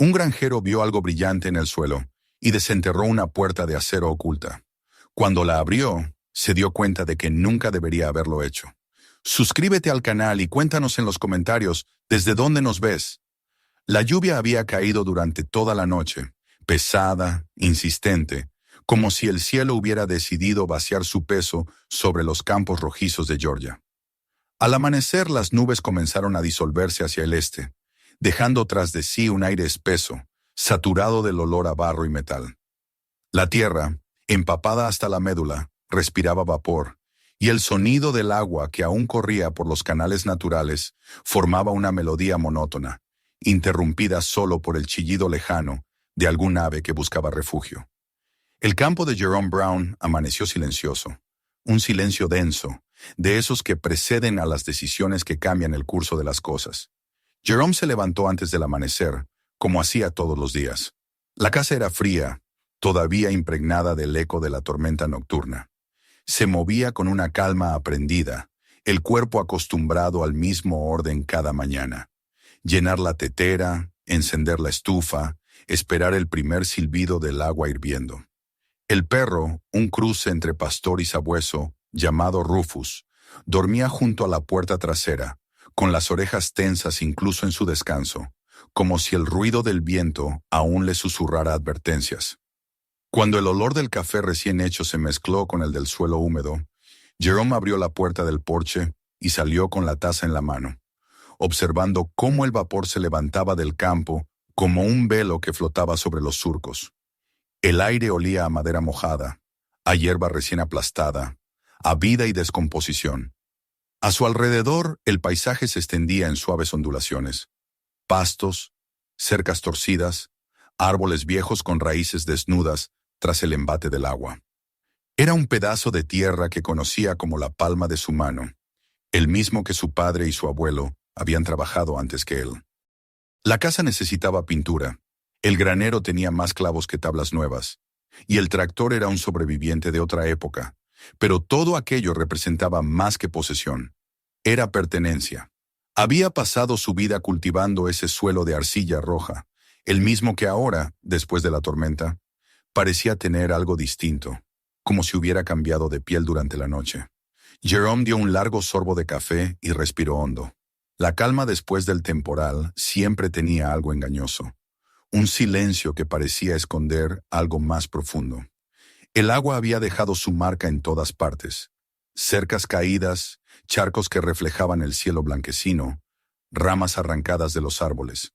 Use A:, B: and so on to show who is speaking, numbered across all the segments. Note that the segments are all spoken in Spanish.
A: Un granjero vio algo brillante en el suelo y desenterró una puerta de acero oculta. Cuando la abrió, se dio cuenta de que nunca debería haberlo hecho. Suscríbete al canal y cuéntanos en los comentarios desde dónde nos ves. La lluvia había caído durante toda la noche, pesada, insistente, como si el cielo hubiera decidido vaciar su peso sobre los campos rojizos de Georgia. Al amanecer, las nubes comenzaron a disolverse hacia el este, dejando tras de sí un aire espeso, saturado del olor a barro y metal. La tierra, empapada hasta la médula, respiraba vapor, y el sonido del agua que aún corría por los canales naturales formaba una melodía monótona, interrumpida solo por el chillido lejano de algún ave que buscaba refugio. El campo de Jerome Brown amaneció silencioso, un silencio denso, de esos que preceden a las decisiones que cambian el curso de las cosas. Jerome se levantó antes del amanecer, como hacía todos los días. La casa era fría, todavía impregnada del eco de la tormenta nocturna. Se movía con una calma aprendida, el cuerpo acostumbrado al mismo orden cada mañana. Llenar la tetera, encender la estufa, esperar el primer silbido del agua hirviendo. El perro, un cruce entre pastor y sabueso, llamado Rufus, dormía junto a la puerta trasera, con las orejas tensas incluso en su descanso, como si el ruido del viento aún le susurrara advertencias. Cuando el olor del café recién hecho se mezcló con el del suelo húmedo, Jerome abrió la puerta del porche y salió con la taza en la mano, observando cómo el vapor se levantaba del campo como un velo que flotaba sobre los surcos. El aire olía a madera mojada, a hierba recién aplastada, a vida y descomposición. A su alrededor, el paisaje se extendía en suaves ondulaciones. Pastos, cercas torcidas, árboles viejos con raíces desnudas tras el embate del agua. Era un pedazo de tierra que conocía como la palma de su mano, el mismo que su padre y su abuelo habían trabajado antes que él. La casa necesitaba pintura, el granero tenía más clavos que tablas nuevas, y el tractor era un sobreviviente de otra época, pero todo aquello representaba más que posesión. Era pertenencia. Había pasado su vida cultivando ese suelo de arcilla roja, el mismo que ahora, después de la tormenta, parecía tener algo distinto, como si hubiera cambiado de piel durante la noche. Jerome dio un largo sorbo de café y respiró hondo. La calma después del temporal siempre tenía algo engañoso, un silencio que parecía esconder algo más profundo. El agua había dejado su marca en todas partes. Cercas caídas, charcos que reflejaban el cielo blanquecino, ramas arrancadas de los árboles.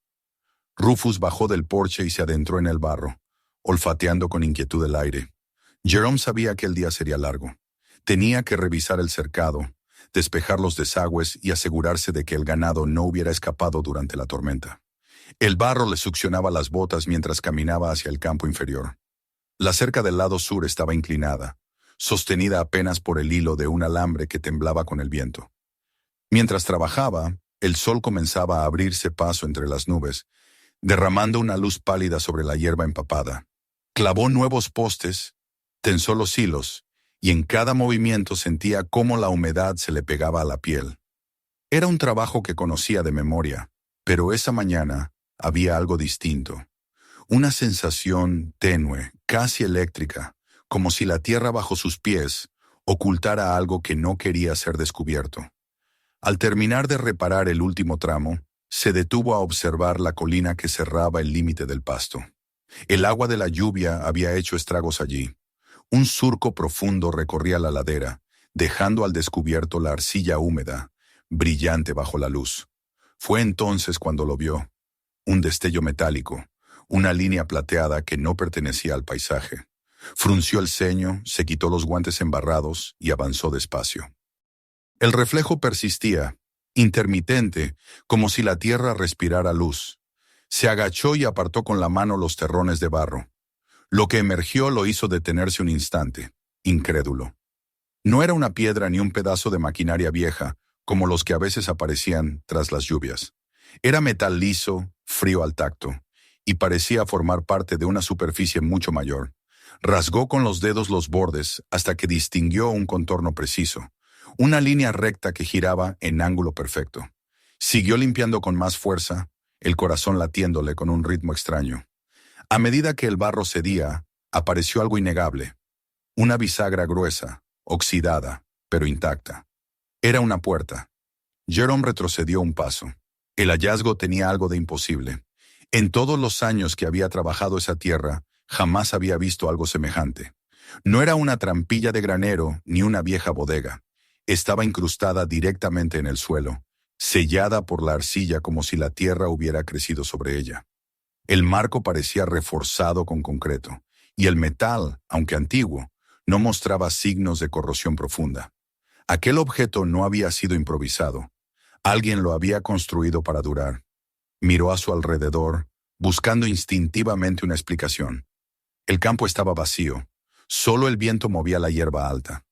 A: Rufus bajó del porche y se adentró en el barro, olfateando con inquietud el aire. Jerome sabía que el día sería largo. Tenía que revisar el cercado, despejar los desagües y asegurarse de que el ganado no hubiera escapado durante la tormenta. El barro le succionaba las botas mientras caminaba hacia el campo inferior. La cerca del lado sur estaba inclinada, sostenida apenas por el hilo de un alambre que temblaba con el viento. Mientras trabajaba, el sol comenzaba a abrirse paso entre las nubes, derramando una luz pálida sobre la hierba empapada. Clavó nuevos postes, tensó los hilos, y en cada movimiento sentía cómo la humedad se le pegaba a la piel. Era un trabajo que conocía de memoria, pero esa mañana había algo distinto. Una sensación tenue, casi eléctrica, como si la tierra bajo sus pies ocultara algo que no quería ser descubierto. Al terminar de reparar el último tramo, se detuvo a observar la colina que cerraba el límite del pasto. El agua de la lluvia había hecho estragos allí. Un surco profundo recorría la ladera, dejando al descubierto la arcilla húmeda, brillante bajo la luz. Fue entonces cuando lo vio. Un destello metálico, una línea plateada que no pertenecía al paisaje. Frunció el ceño, se quitó los guantes embarrados y avanzó despacio. El reflejo persistía, intermitente, como si la tierra respirara luz. Se agachó y apartó con la mano los terrones de barro. Lo que emergió lo hizo detenerse un instante, incrédulo. No era una piedra ni un pedazo de maquinaria vieja, como los que a veces aparecían tras las lluvias. Era metal liso, frío al tacto, y parecía formar parte de una superficie mucho mayor. Rasgó con los dedos los bordes hasta que distinguió un contorno preciso, una línea recta que giraba en ángulo perfecto. Siguió limpiando con más fuerza, el corazón latiéndole con un ritmo extraño. A medida que el barro cedía, apareció algo innegable. Una bisagra gruesa, oxidada, pero intacta. Era una puerta. Jerome retrocedió un paso. El hallazgo tenía algo de imposible. En todos los años que había trabajado esa tierra, jamás había visto algo semejante. No era una trampilla de granero ni una vieja bodega. Estaba incrustada directamente en el suelo, sellada por la arcilla como si la tierra hubiera crecido sobre ella. El marco parecía reforzado con concreto, y el metal, aunque antiguo, no mostraba signos de corrosión profunda. Aquel objeto no había sido improvisado. Alguien lo había construido para durar. Miró a su alrededor, buscando instintivamente una explicación. El campo estaba vacío. Solo el viento movía la hierba alta.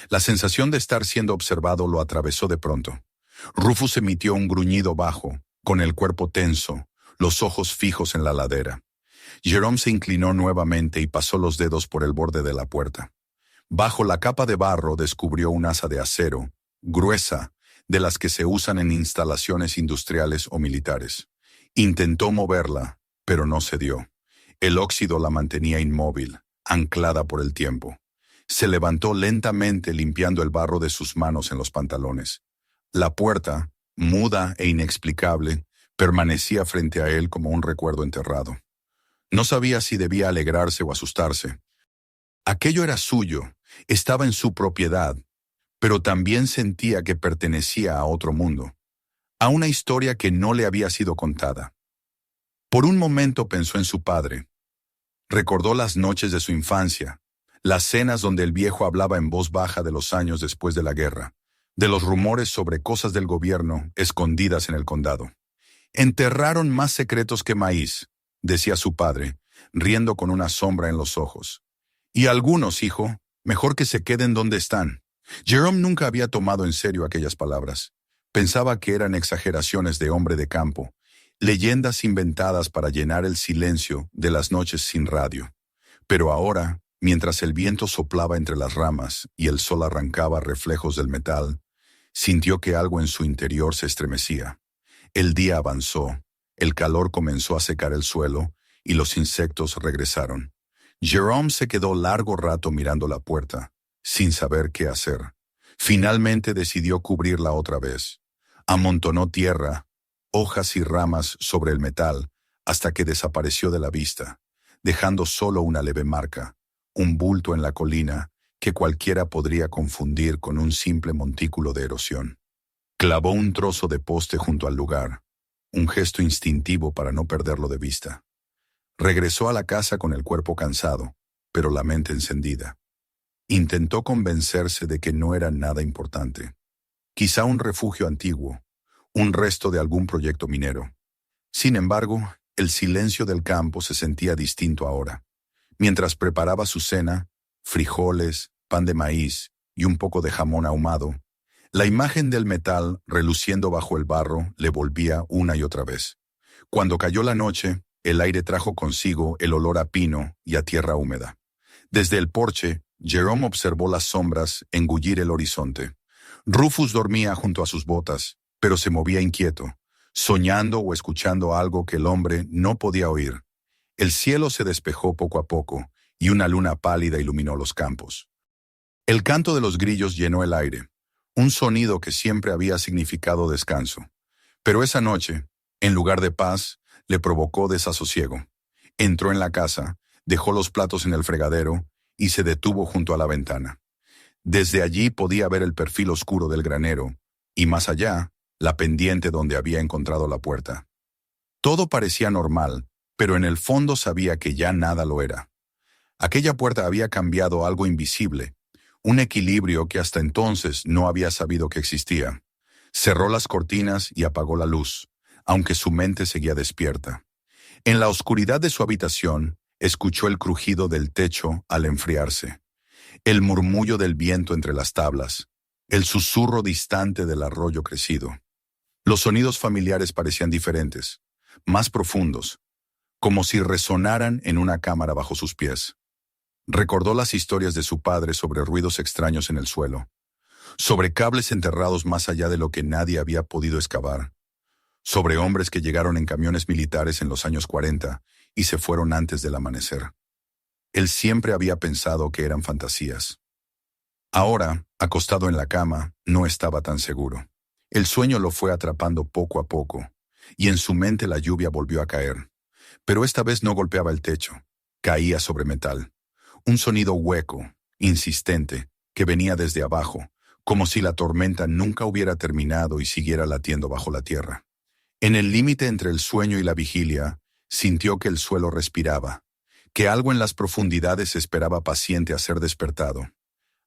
A: La sensación de estar siendo observado lo atravesó de pronto. Rufus emitió un gruñido bajo, con el cuerpo tenso, los ojos fijos en la ladera. Jerome se inclinó nuevamente y pasó los dedos por el borde de la puerta. Bajo la capa de barro descubrió un asa de acero, gruesa, de las que se usan en instalaciones industriales o militares. Intentó moverla, pero no cedió. El óxido la mantenía inmóvil, anclada por el tiempo. Se levantó lentamente limpiando el barro de sus manos en los pantalones. La puerta, muda e inexplicable, permanecía frente a él como un recuerdo enterrado. No sabía si debía alegrarse o asustarse. Aquello era suyo, estaba en su propiedad, pero también sentía que pertenecía a otro mundo, a una historia que no le había sido contada. Por un momento pensó en su padre. Recordó las noches de su infancia, las cenas donde el viejo hablaba en voz baja de los años después de la guerra, de los rumores sobre cosas del gobierno escondidas en el condado. «Enterraron más secretos que maíz», decía su padre, riendo con una sombra en los ojos. «Y algunos, hijo, mejor que se queden donde están». Jerome nunca había tomado en serio aquellas palabras. Pensaba que eran exageraciones de hombre de campo, leyendas inventadas para llenar el silencio de las noches sin radio. Pero ahora, mientras el viento soplaba entre las ramas y el sol arrancaba reflejos del metal, sintió que algo en su interior se estremecía. El día avanzó, el calor comenzó a secar el suelo y los insectos regresaron. Jerome se quedó largo rato mirando la puerta, sin saber qué hacer. Finalmente decidió cubrirla otra vez. Amontonó tierra, hojas y ramas sobre el metal, hasta que desapareció de la vista, dejando solo una leve marca, un bulto en la colina que cualquiera podría confundir con un simple montículo de erosión. Clavó un trozo de poste junto al lugar, un gesto instintivo para no perderlo de vista. Regresó a la casa con el cuerpo cansado, pero la mente encendida. Intentó convencerse de que no era nada importante. Quizá un refugio antiguo, un resto de algún proyecto minero. Sin embargo, el silencio del campo se sentía distinto ahora. Mientras preparaba su cena, frijoles, pan de maíz y un poco de jamón ahumado, la imagen del metal reluciendo bajo el barro le volvía una y otra vez. Cuando cayó la noche, el aire trajo consigo el olor a pino y a tierra húmeda. Desde el porche, Jerome observó las sombras engullir el horizonte. Rufus dormía junto a sus botas, pero se movía inquieto, soñando o escuchando algo que el hombre no podía oír. El cielo se despejó poco a poco, y una luna pálida iluminó los campos. El canto de los grillos llenó el aire, un sonido que siempre había significado descanso. Pero esa noche, en lugar de paz, le provocó desasosiego. Entró en la casa, dejó los platos en el fregadero y se detuvo junto a la ventana. Desde allí podía ver el perfil oscuro del granero, y más allá, la pendiente donde había encontrado la puerta. Todo parecía normal, pero en el fondo sabía que ya nada lo era. Aquella puerta había cambiado algo invisible, un equilibrio que hasta entonces no había sabido que existía. Cerró las cortinas y apagó la luz, aunque su mente seguía despierta. En la oscuridad de su habitación, escuchó el crujido del techo al enfriarse, el murmullo del viento entre las tablas, el susurro distante del arroyo crecido. Los sonidos familiares parecían diferentes, más profundos, como si resonaran en una cámara bajo sus pies. Recordó las historias de su padre sobre ruidos extraños en el suelo, sobre cables enterrados más allá de lo que nadie había podido excavar, sobre hombres que llegaron en camiones militares en los años 40 y se fueron antes del amanecer. Él siempre había pensado que eran fantasías. Ahora, acostado en la cama, no estaba tan seguro. El sueño lo fue atrapando poco a poco, y en su mente la lluvia volvió a caer. Pero esta vez no golpeaba el techo, caía sobre metal. Un sonido hueco, insistente, que venía desde abajo, como si la tormenta nunca hubiera terminado y siguiera latiendo bajo la tierra. En el límite entre el sueño y la vigilia, sintió que el suelo respiraba, que algo en las profundidades esperaba paciente a ser despertado.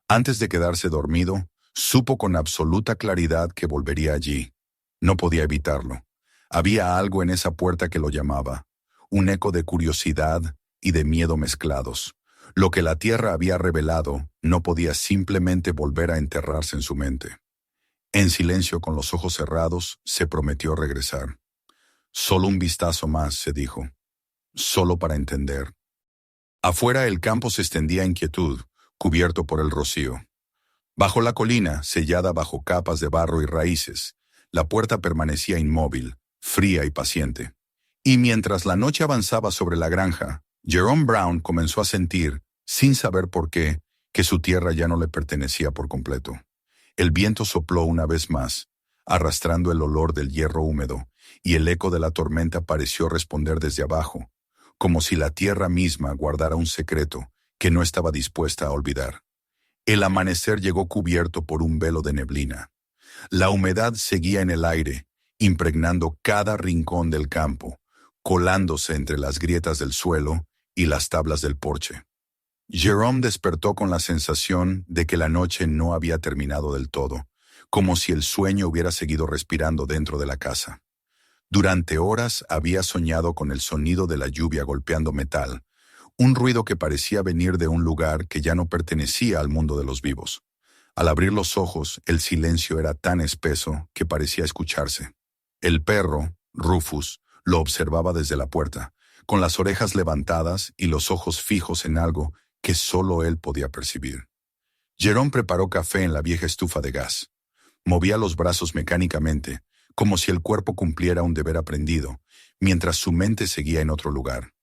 A: Antes de quedarse dormido, supo con absoluta claridad que volvería allí. No podía evitarlo. Había algo en esa puerta que lo llamaba, un eco de curiosidad y de miedo mezclados. Lo que la tierra había revelado no podía simplemente volver a enterrarse en su mente. En silencio, con los ojos cerrados, se prometió regresar. Solo un vistazo más, se dijo. Solo para entender. Afuera el campo se extendía en quietud, cubierto por el rocío. Bajo la colina, sellada bajo capas de barro y raíces, la puerta permanecía inmóvil, fría y paciente. Y mientras la noche avanzaba sobre la granja, Jerome Brown comenzó a sentir, sin saber por qué, que su tierra ya no le pertenecía por completo. El viento sopló una vez más, arrastrando el olor del hierro húmedo, y el eco de la tormenta pareció responder desde abajo, como si la tierra misma guardara un secreto que no estaba dispuesta a olvidar. El amanecer llegó cubierto por un velo de neblina. La humedad seguía en el aire, impregnando cada rincón del campo, colándose entre las grietas del suelo y las tablas del porche. Jerome despertó con la sensación de que la noche no había terminado del todo, como si el sueño hubiera seguido respirando dentro de la casa. Durante horas había soñado con el sonido de la lluvia golpeando metal, un ruido que parecía venir de un lugar que ya no pertenecía al mundo de los vivos. Al abrir los ojos, el silencio era tan espeso que parecía escucharse. El perro, Rufus, lo observaba desde la puerta, con las orejas levantadas y los ojos fijos en algo que solo él podía percibir. Jerome preparó café en la vieja estufa de gas. Movía los brazos mecánicamente, como si el cuerpo cumpliera un deber aprendido, mientras su mente seguía en otro lugar.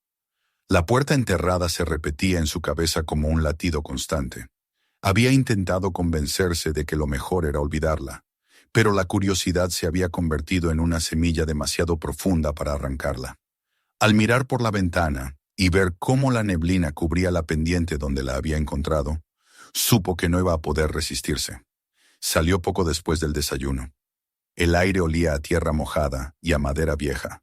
A: La puerta enterrada se repetía en su cabeza como un latido constante. Había intentado convencerse de que lo mejor era olvidarla, pero la curiosidad se había convertido en una semilla demasiado profunda para arrancarla. Al mirar por la ventana y ver cómo la neblina cubría la pendiente donde la había encontrado, supo que no iba a poder resistirse. Salió poco después del desayuno. El aire olía a tierra mojada y a madera vieja.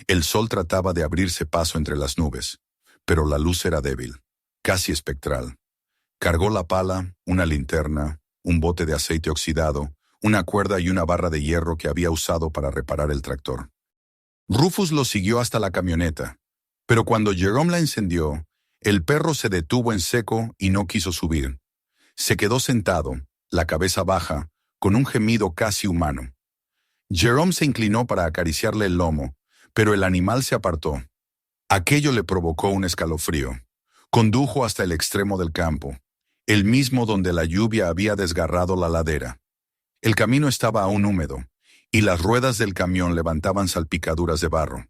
A: El sol trataba de abrirse paso entre las nubes, pero la luz era débil, casi espectral. Cargó la pala, una linterna, un bote de aceite oxidado, una cuerda y una barra de hierro que había usado para reparar el tractor. Rufus lo siguió hasta la camioneta, pero cuando Jerome la encendió, el perro se detuvo en seco y no quiso subir. Se quedó sentado, la cabeza baja, con un gemido casi humano. Jerome se inclinó para acariciarle el lomo, pero el animal se apartó. Aquello le provocó un escalofrío. Condujo hasta el extremo del campo, el mismo donde la lluvia había desgarrado la ladera. El camino estaba aún húmedo, y las ruedas del camión levantaban salpicaduras de barro.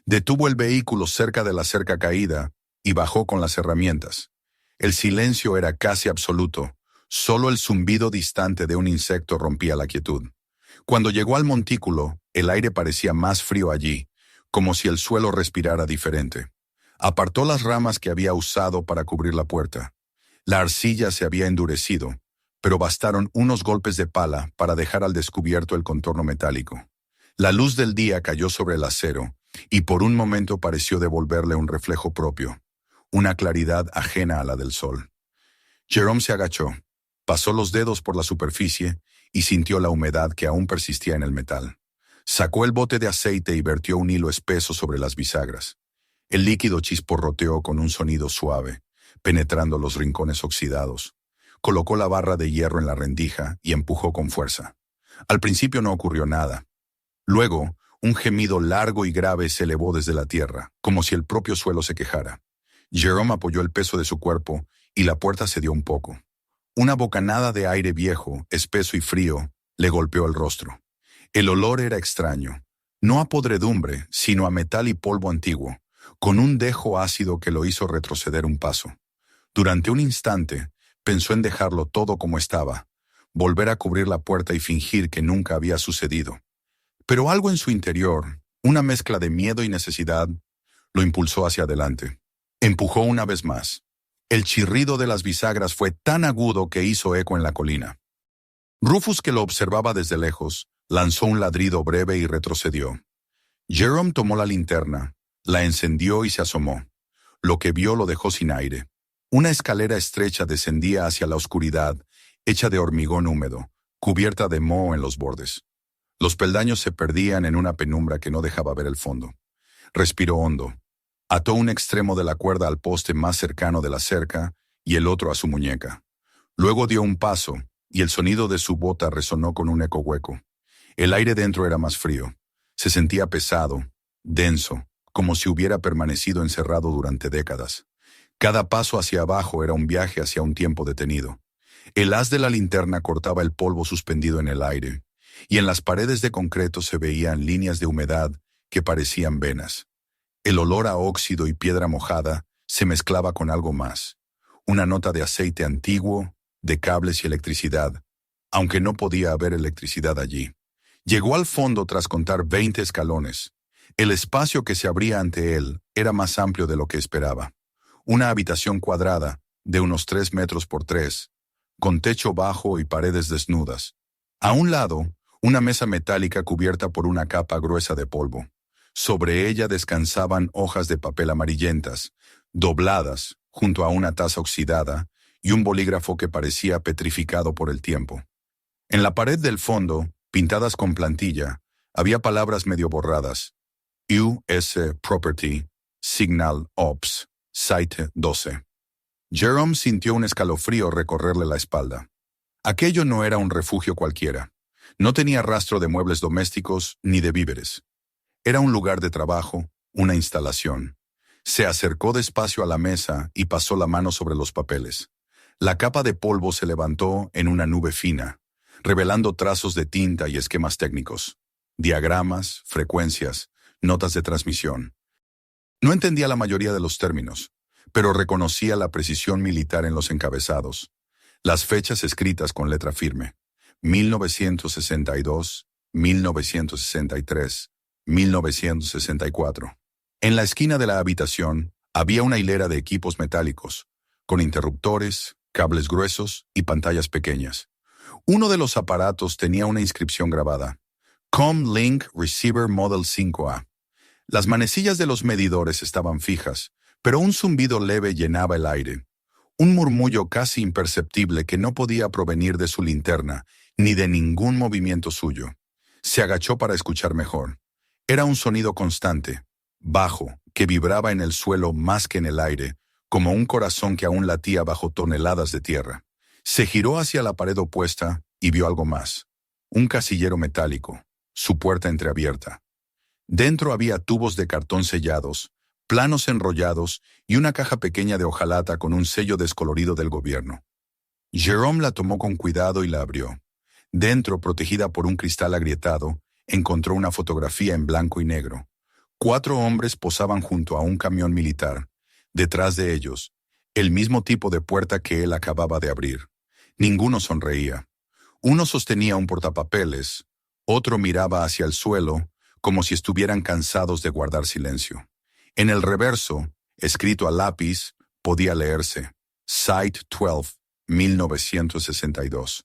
A: Detuvo el vehículo cerca de la cerca caída y bajó con las herramientas. El silencio era casi absoluto, solo el zumbido distante de un insecto rompía la quietud. Cuando llegó al montículo, el aire parecía más frío allí, como si el suelo respirara diferente. Apartó las ramas que había usado para cubrir la puerta. La arcilla se había endurecido, pero bastaron unos golpes de pala para dejar al descubierto el contorno metálico. La luz del día cayó sobre el acero, y por un momento pareció devolverle un reflejo propio, una claridad ajena a la del sol. Jerome se agachó, pasó los dedos por la superficie y sintió la humedad que aún persistía en el metal. Sacó el bote de aceite y vertió un hilo espeso sobre las bisagras. El líquido chisporroteó con un sonido suave, penetrando los rincones oxidados. Colocó la barra de hierro en la rendija y empujó con fuerza. Al principio no ocurrió nada. Luego, un gemido largo y grave se elevó desde la tierra, como si el propio suelo se quejara. Jerome apoyó el peso de su cuerpo y la puerta cedió un poco. Una bocanada de aire viejo, espeso y frío, le golpeó el rostro. El olor era extraño, No a podredumbre, sino a metal y polvo antiguo, con un dejo ácido que lo hizo retroceder un paso. Durante un instante, pensó en dejarlo todo como estaba, volver a cubrir la puerta y fingir que nunca había sucedido. Pero algo en su interior, una mezcla de miedo y necesidad, lo impulsó hacia adelante. Empujó una vez más. El chirrido de las bisagras fue tan agudo que hizo eco en la colina. Rufus, que lo observaba desde lejos, lanzó un ladrido breve y retrocedió. Jerome tomó la linterna, la encendió y se asomó. Lo que vio lo dejó sin aire. Una escalera estrecha descendía hacia la oscuridad, hecha de hormigón húmedo, cubierta de moho en los bordes. Los peldaños se perdían en una penumbra que no dejaba ver el fondo. Respiró hondo. Ató un extremo de la cuerda al poste más cercano de la cerca y el otro a su muñeca. Luego dio un paso, y el sonido de su bota resonó con un eco hueco. El aire dentro era más frío. Se sentía pesado, denso, como si hubiera permanecido encerrado durante décadas. Cada paso hacia abajo era un viaje hacia un tiempo detenido. El haz de la linterna cortaba el polvo suspendido en el aire, y en las paredes de concreto se veían líneas de humedad que parecían venas. El olor a óxido y piedra mojada se mezclaba con algo más, una nota de aceite antiguo, de cables y electricidad, aunque no podía haber electricidad allí. Llegó al fondo tras contar 20 escalones. El espacio que se abría ante él era más amplio de lo que esperaba. Una habitación cuadrada, de unos 3 metros por 3, con techo bajo y paredes desnudas. A un lado, una mesa metálica cubierta por una capa gruesa de polvo. Sobre ella descansaban hojas de papel amarillentas, dobladas, junto a una taza oxidada, y un bolígrafo que parecía petrificado por el tiempo. En la pared del fondo, pintadas con plantilla, había palabras medio borradas. U.S. Property, Signal Ops, Site 12. Jerome sintió un escalofrío recorrerle la espalda. Aquello no era un refugio cualquiera. No tenía rastro de muebles domésticos ni de víveres. Era un lugar de trabajo, una instalación. Se acercó despacio a la mesa y pasó la mano sobre los papeles. La capa de polvo se levantó en una nube fina, revelando trazos de tinta y esquemas técnicos, diagramas, frecuencias, notas de transmisión. No entendía la mayoría de los términos, pero reconocía la precisión militar en los encabezados, las fechas escritas con letra firme: 1962, 1963, 1964. En la esquina de la habitación había una hilera de equipos metálicos, con interruptores, cables gruesos y pantallas pequeñas. Uno de los aparatos tenía una inscripción grabada: Comlink Receiver Model 5A. Las manecillas de los medidores estaban fijas, pero un zumbido leve llenaba el aire. Un murmullo casi imperceptible que no podía provenir de su linterna, ni de ningún movimiento suyo. Se agachó para escuchar mejor. Era un sonido constante, bajo, que vibraba en el suelo más que en el aire, como un corazón que aún latía bajo toneladas de tierra. Se giró hacia la pared opuesta y vio algo más. Un casillero metálico, su puerta entreabierta. Dentro había tubos de cartón sellados, planos enrollados y una caja pequeña de hojalata con un sello descolorido del gobierno. Jerome la tomó con cuidado y la abrió. Dentro, protegida por un cristal agrietado, encontró una fotografía en blanco y negro. 4 hombres posaban junto a un camión militar. Detrás de ellos, el mismo tipo de puerta que él acababa de abrir. Ninguno sonreía. Uno sostenía un portapapeles, otro miraba hacia el suelo, como si estuvieran cansados de guardar silencio. En el reverso, escrito a lápiz, podía leerse: Site 12, 1962.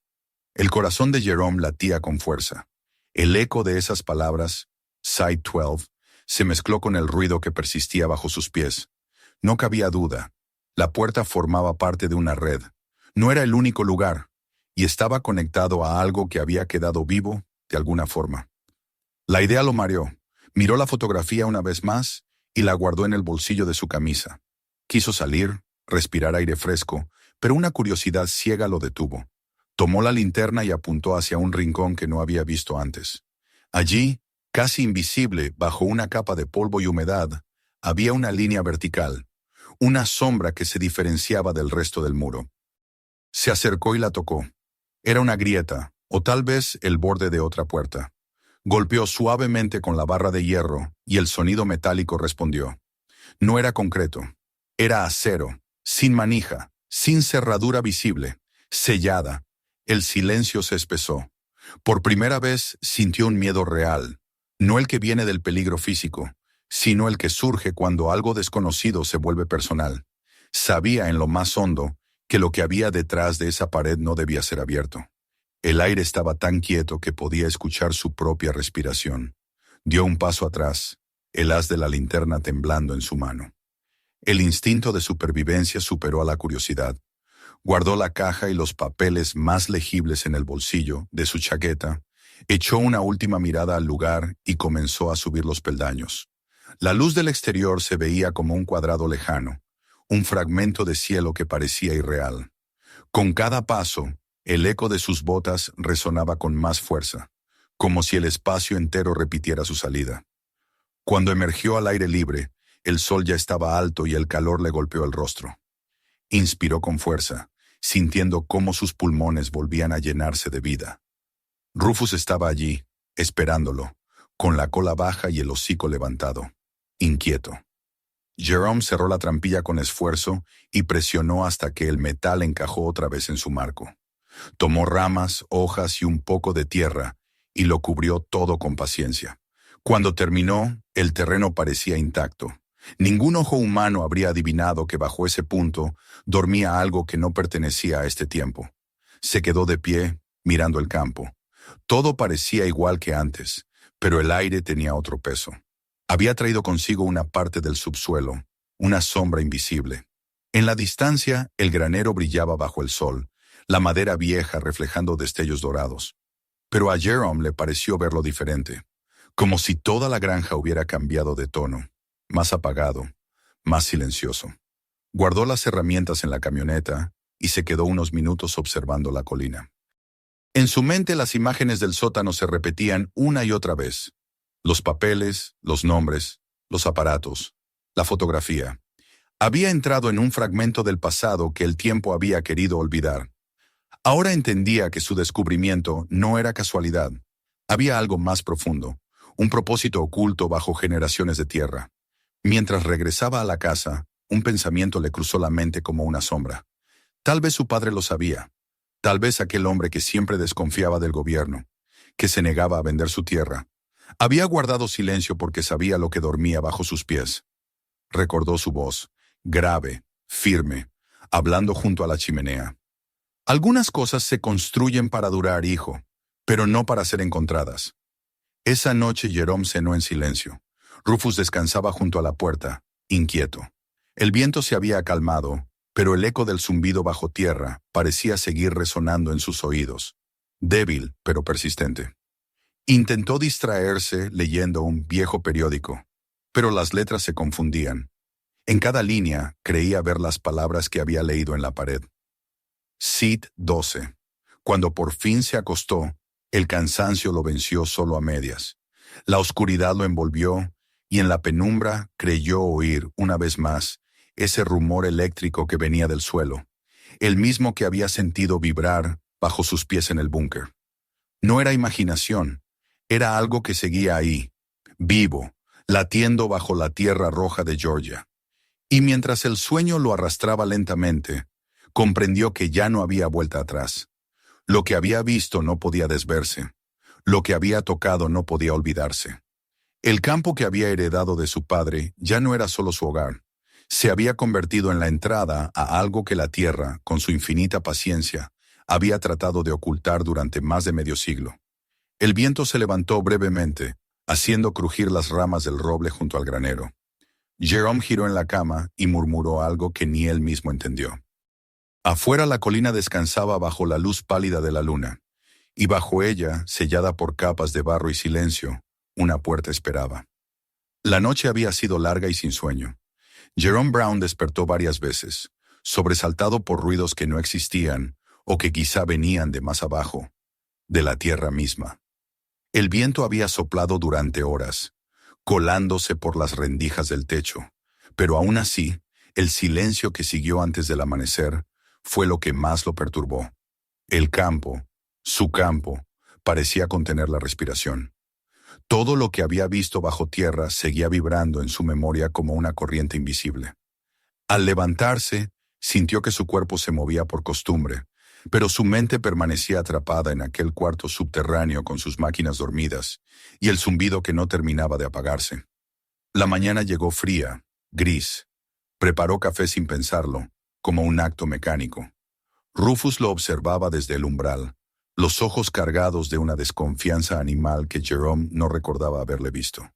A: El corazón de Jerome latía con fuerza. El eco de esas palabras, Site 12, se mezcló con el ruido que persistía bajo sus pies. No cabía duda. La puerta formaba parte de una red. No era el único lugar, y estaba conectado a algo que había quedado vivo de alguna forma. La idea lo mareó. Miró la fotografía una vez más y la guardó en el bolsillo de su camisa. Quiso salir, respirar aire fresco, pero una curiosidad ciega lo detuvo. Tomó la linterna y apuntó hacia un rincón que no había visto antes. Allí, casi invisible bajo una capa de polvo y humedad, había una línea vertical, una sombra que se diferenciaba del resto del muro. Se acercó y la tocó. Era una grieta, o tal vez el borde de otra puerta. Golpeó suavemente con la barra de hierro y el sonido metálico respondió. No era concreto. Era acero, sin manija, sin cerradura visible, sellada. El silencio se espesó. Por primera vez sintió un miedo real, no el que viene del peligro físico, sino el que surge cuando algo desconocido se vuelve personal. Sabía en lo más hondo que lo que había detrás de esa pared no debía ser abierto. El aire estaba tan quieto que podía escuchar su propia respiración. Dio un paso atrás, el haz de la linterna temblando en su mano. El instinto de supervivencia superó a la curiosidad. Guardó la caja y los papeles más legibles en el bolsillo de su chaqueta, echó una última mirada al lugar y comenzó a subir los peldaños. La luz del exterior se veía como un cuadrado lejano, un fragmento de cielo que parecía irreal. Con cada paso, el eco de sus botas resonaba con más fuerza, como si el espacio entero repitiera su salida. Cuando emergió al aire libre, el sol ya estaba alto y el calor le golpeó el rostro. Inspiró con fuerza, sintiendo cómo sus pulmones volvían a llenarse de vida. Rufus estaba allí, esperándolo, con la cola baja y el hocico levantado, inquieto. Jerome cerró la trampilla con esfuerzo y presionó hasta que el metal encajó otra vez en su marco. Tomó ramas, hojas y un poco de tierra y lo cubrió todo con paciencia. Cuando terminó, el terreno parecía intacto. Ningún ojo humano habría adivinado que bajo ese punto dormía algo que no pertenecía a este tiempo. Se quedó de pie, mirando el campo. Todo parecía igual que antes, pero el aire tenía otro peso. Había traído consigo una parte del subsuelo, una sombra invisible. En la distancia, el granero brillaba bajo el sol, la madera vieja reflejando destellos dorados. Pero a Jerome le pareció verlo diferente, como si toda la granja hubiera cambiado de tono, más apagado, más silencioso. Guardó las herramientas en la camioneta y se quedó unos minutos observando la colina. En su mente las imágenes del sótano se repetían una y otra vez. Los papeles, los nombres, los aparatos, la fotografía. Había entrado en un fragmento del pasado que el tiempo había querido olvidar. Ahora entendía que su descubrimiento no era casualidad. Había algo más profundo, un propósito oculto bajo generaciones de tierra. Mientras regresaba a la casa, un pensamiento le cruzó la mente como una sombra. Tal vez su padre lo sabía. Tal vez aquel hombre que siempre desconfiaba del gobierno, que se negaba a vender su tierra, había guardado silencio porque sabía lo que dormía bajo sus pies. Recordó su voz, grave, firme, hablando junto a la chimenea. Algunas cosas se construyen para durar, hijo, pero no para ser encontradas. Esa noche Jerome cenó en silencio. Rufus descansaba junto a la puerta, inquieto. El viento se había calmado, pero el eco del zumbido bajo tierra parecía seguir resonando en sus oídos, débil pero persistente. Intentó distraerse leyendo un viejo periódico, pero las letras se confundían. En cada línea creía ver las palabras que había leído en la pared. Sid 12. Cuando por fin se acostó, el cansancio lo venció solo a medias. La oscuridad lo envolvió y en la penumbra creyó oír, una vez más, ese rumor eléctrico que venía del suelo, el mismo que había sentido vibrar bajo sus pies en el búnker. No era imaginación, era algo que seguía ahí, vivo, latiendo bajo la tierra roja de Georgia. Y mientras el sueño lo arrastraba lentamente, comprendió que ya no había vuelta atrás. Lo que había visto no podía desverse. Lo que había tocado no podía olvidarse. El campo que había heredado de su padre ya no era solo su hogar. Se había convertido en la entrada a algo que la tierra, con su infinita paciencia, había tratado de ocultar durante más de medio siglo. El viento se levantó brevemente, haciendo crujir las ramas del roble junto al granero. Jerome giró en la cama y murmuró algo que ni él mismo entendió. Afuera la colina descansaba bajo la luz pálida de la luna, y bajo ella, sellada por capas de barro y silencio, una puerta esperaba. La noche había sido larga y sin sueño. Jerome Brown despertó varias veces, sobresaltado por ruidos que no existían o que quizá venían de más abajo, de la tierra misma. El viento había soplado durante horas, colándose por las rendijas del techo, pero aún así, el silencio que siguió antes del amanecer fue lo que más lo perturbó. El campo, su campo, parecía contener la respiración. Todo lo que había visto bajo tierra seguía vibrando en su memoria como una corriente invisible. Al levantarse, sintió que su cuerpo se movía por costumbre, pero su mente permanecía atrapada en aquel cuarto subterráneo con sus máquinas dormidas y el zumbido que no terminaba de apagarse. La mañana llegó fría, gris. Preparó café sin pensarlo, como un acto mecánico. Rufus lo observaba desde el umbral, los ojos cargados de una desconfianza animal que Jerome no recordaba haberle visto.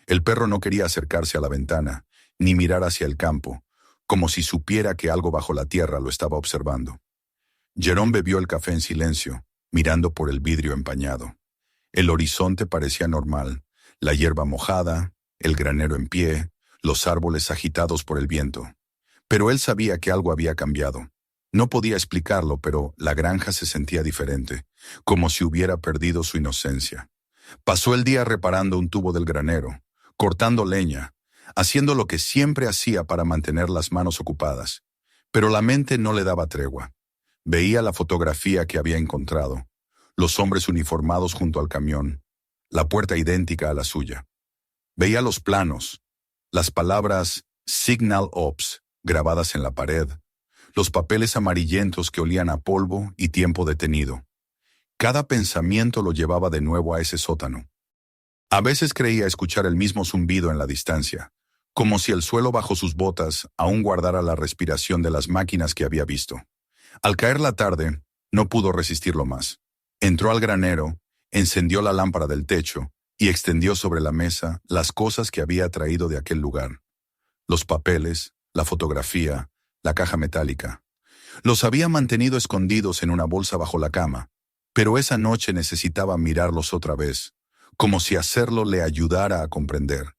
A: El perro no quería acercarse a la ventana, ni mirar hacia el campo, como si supiera que algo bajo la tierra lo estaba observando. Jerome bebió el café en silencio, mirando por el vidrio empañado. El horizonte parecía normal, la hierba mojada, el granero en pie, los árboles agitados por el viento. Pero él sabía que algo había cambiado. No podía explicarlo, pero la granja se sentía diferente, como si hubiera perdido su inocencia. Pasó el día reparando un tubo del granero, cortando leña, haciendo lo que siempre hacía para mantener las manos ocupadas. Pero la mente no le daba tregua. Veía la fotografía que había encontrado, los hombres uniformados junto al camión, la puerta idéntica a la suya. Veía los planos, las palabras Signal Ops grabadas en la pared, los papeles amarillentos que olían a polvo y tiempo detenido. Cada pensamiento lo llevaba de nuevo a ese sótano. A veces creía escuchar el mismo zumbido en la distancia, como si el suelo bajo sus botas aún guardara la respiración de las máquinas que había visto. Al caer la tarde, no pudo resistirlo más. Entró al granero, encendió la lámpara del techo y extendió sobre la mesa las cosas que había traído de aquel lugar. Los papeles, la fotografía, la caja metálica. Los había mantenido escondidos en una bolsa bajo la cama, pero esa noche necesitaba mirarlos otra vez, como si hacerlo le ayudara a comprender.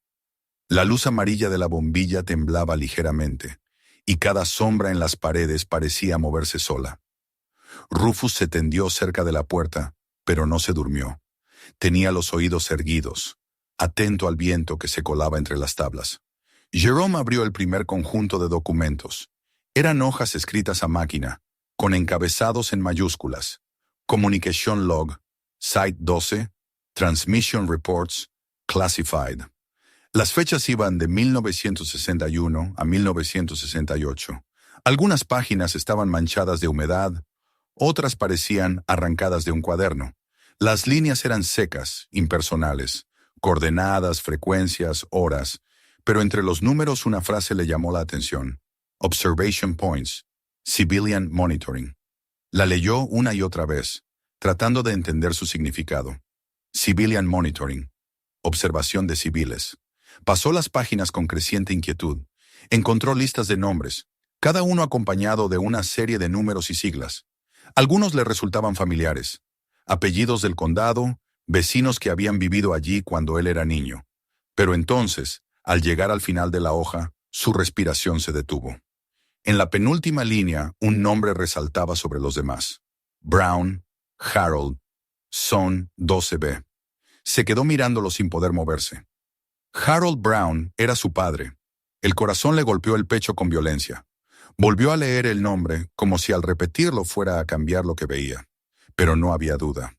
A: La luz amarilla de la bombilla temblaba ligeramente, y cada sombra en las paredes parecía moverse sola. Rufus se tendió cerca de la puerta, pero no se durmió. Tenía los oídos erguidos, atento al viento que se colaba entre las tablas. Jerome abrió el primer conjunto de documentos. Eran hojas escritas a máquina, con encabezados en mayúsculas. Communication Log, Site 12, Transmission Reports, Classified. Las fechas iban de 1961 a 1968. Algunas páginas estaban manchadas de humedad, otras parecían arrancadas de un cuaderno. Las líneas eran secas, impersonales, coordenadas, frecuencias, horas, pero entre los números una frase le llamó la atención. Observation Points, Civilian Monitoring. La leyó una y otra vez, tratando de entender su significado. Civilian Monitoring, observación de civiles. Pasó las páginas con creciente inquietud. Encontró listas de nombres, cada uno acompañado de una serie de números y siglas. Algunos le resultaban familiares. Apellidos del condado, vecinos que habían vivido allí cuando él era niño. Pero entonces, al llegar al final de la hoja, su respiración se detuvo. En la penúltima línea, un nombre resaltaba sobre los demás. Brown, Harold, Son 12B. Se quedó mirándolo sin poder moverse. Harold Brown era su padre. El corazón le golpeó el pecho con violencia. Volvió a leer el nombre como si al repetirlo fuera a cambiar lo que veía. Pero no había duda.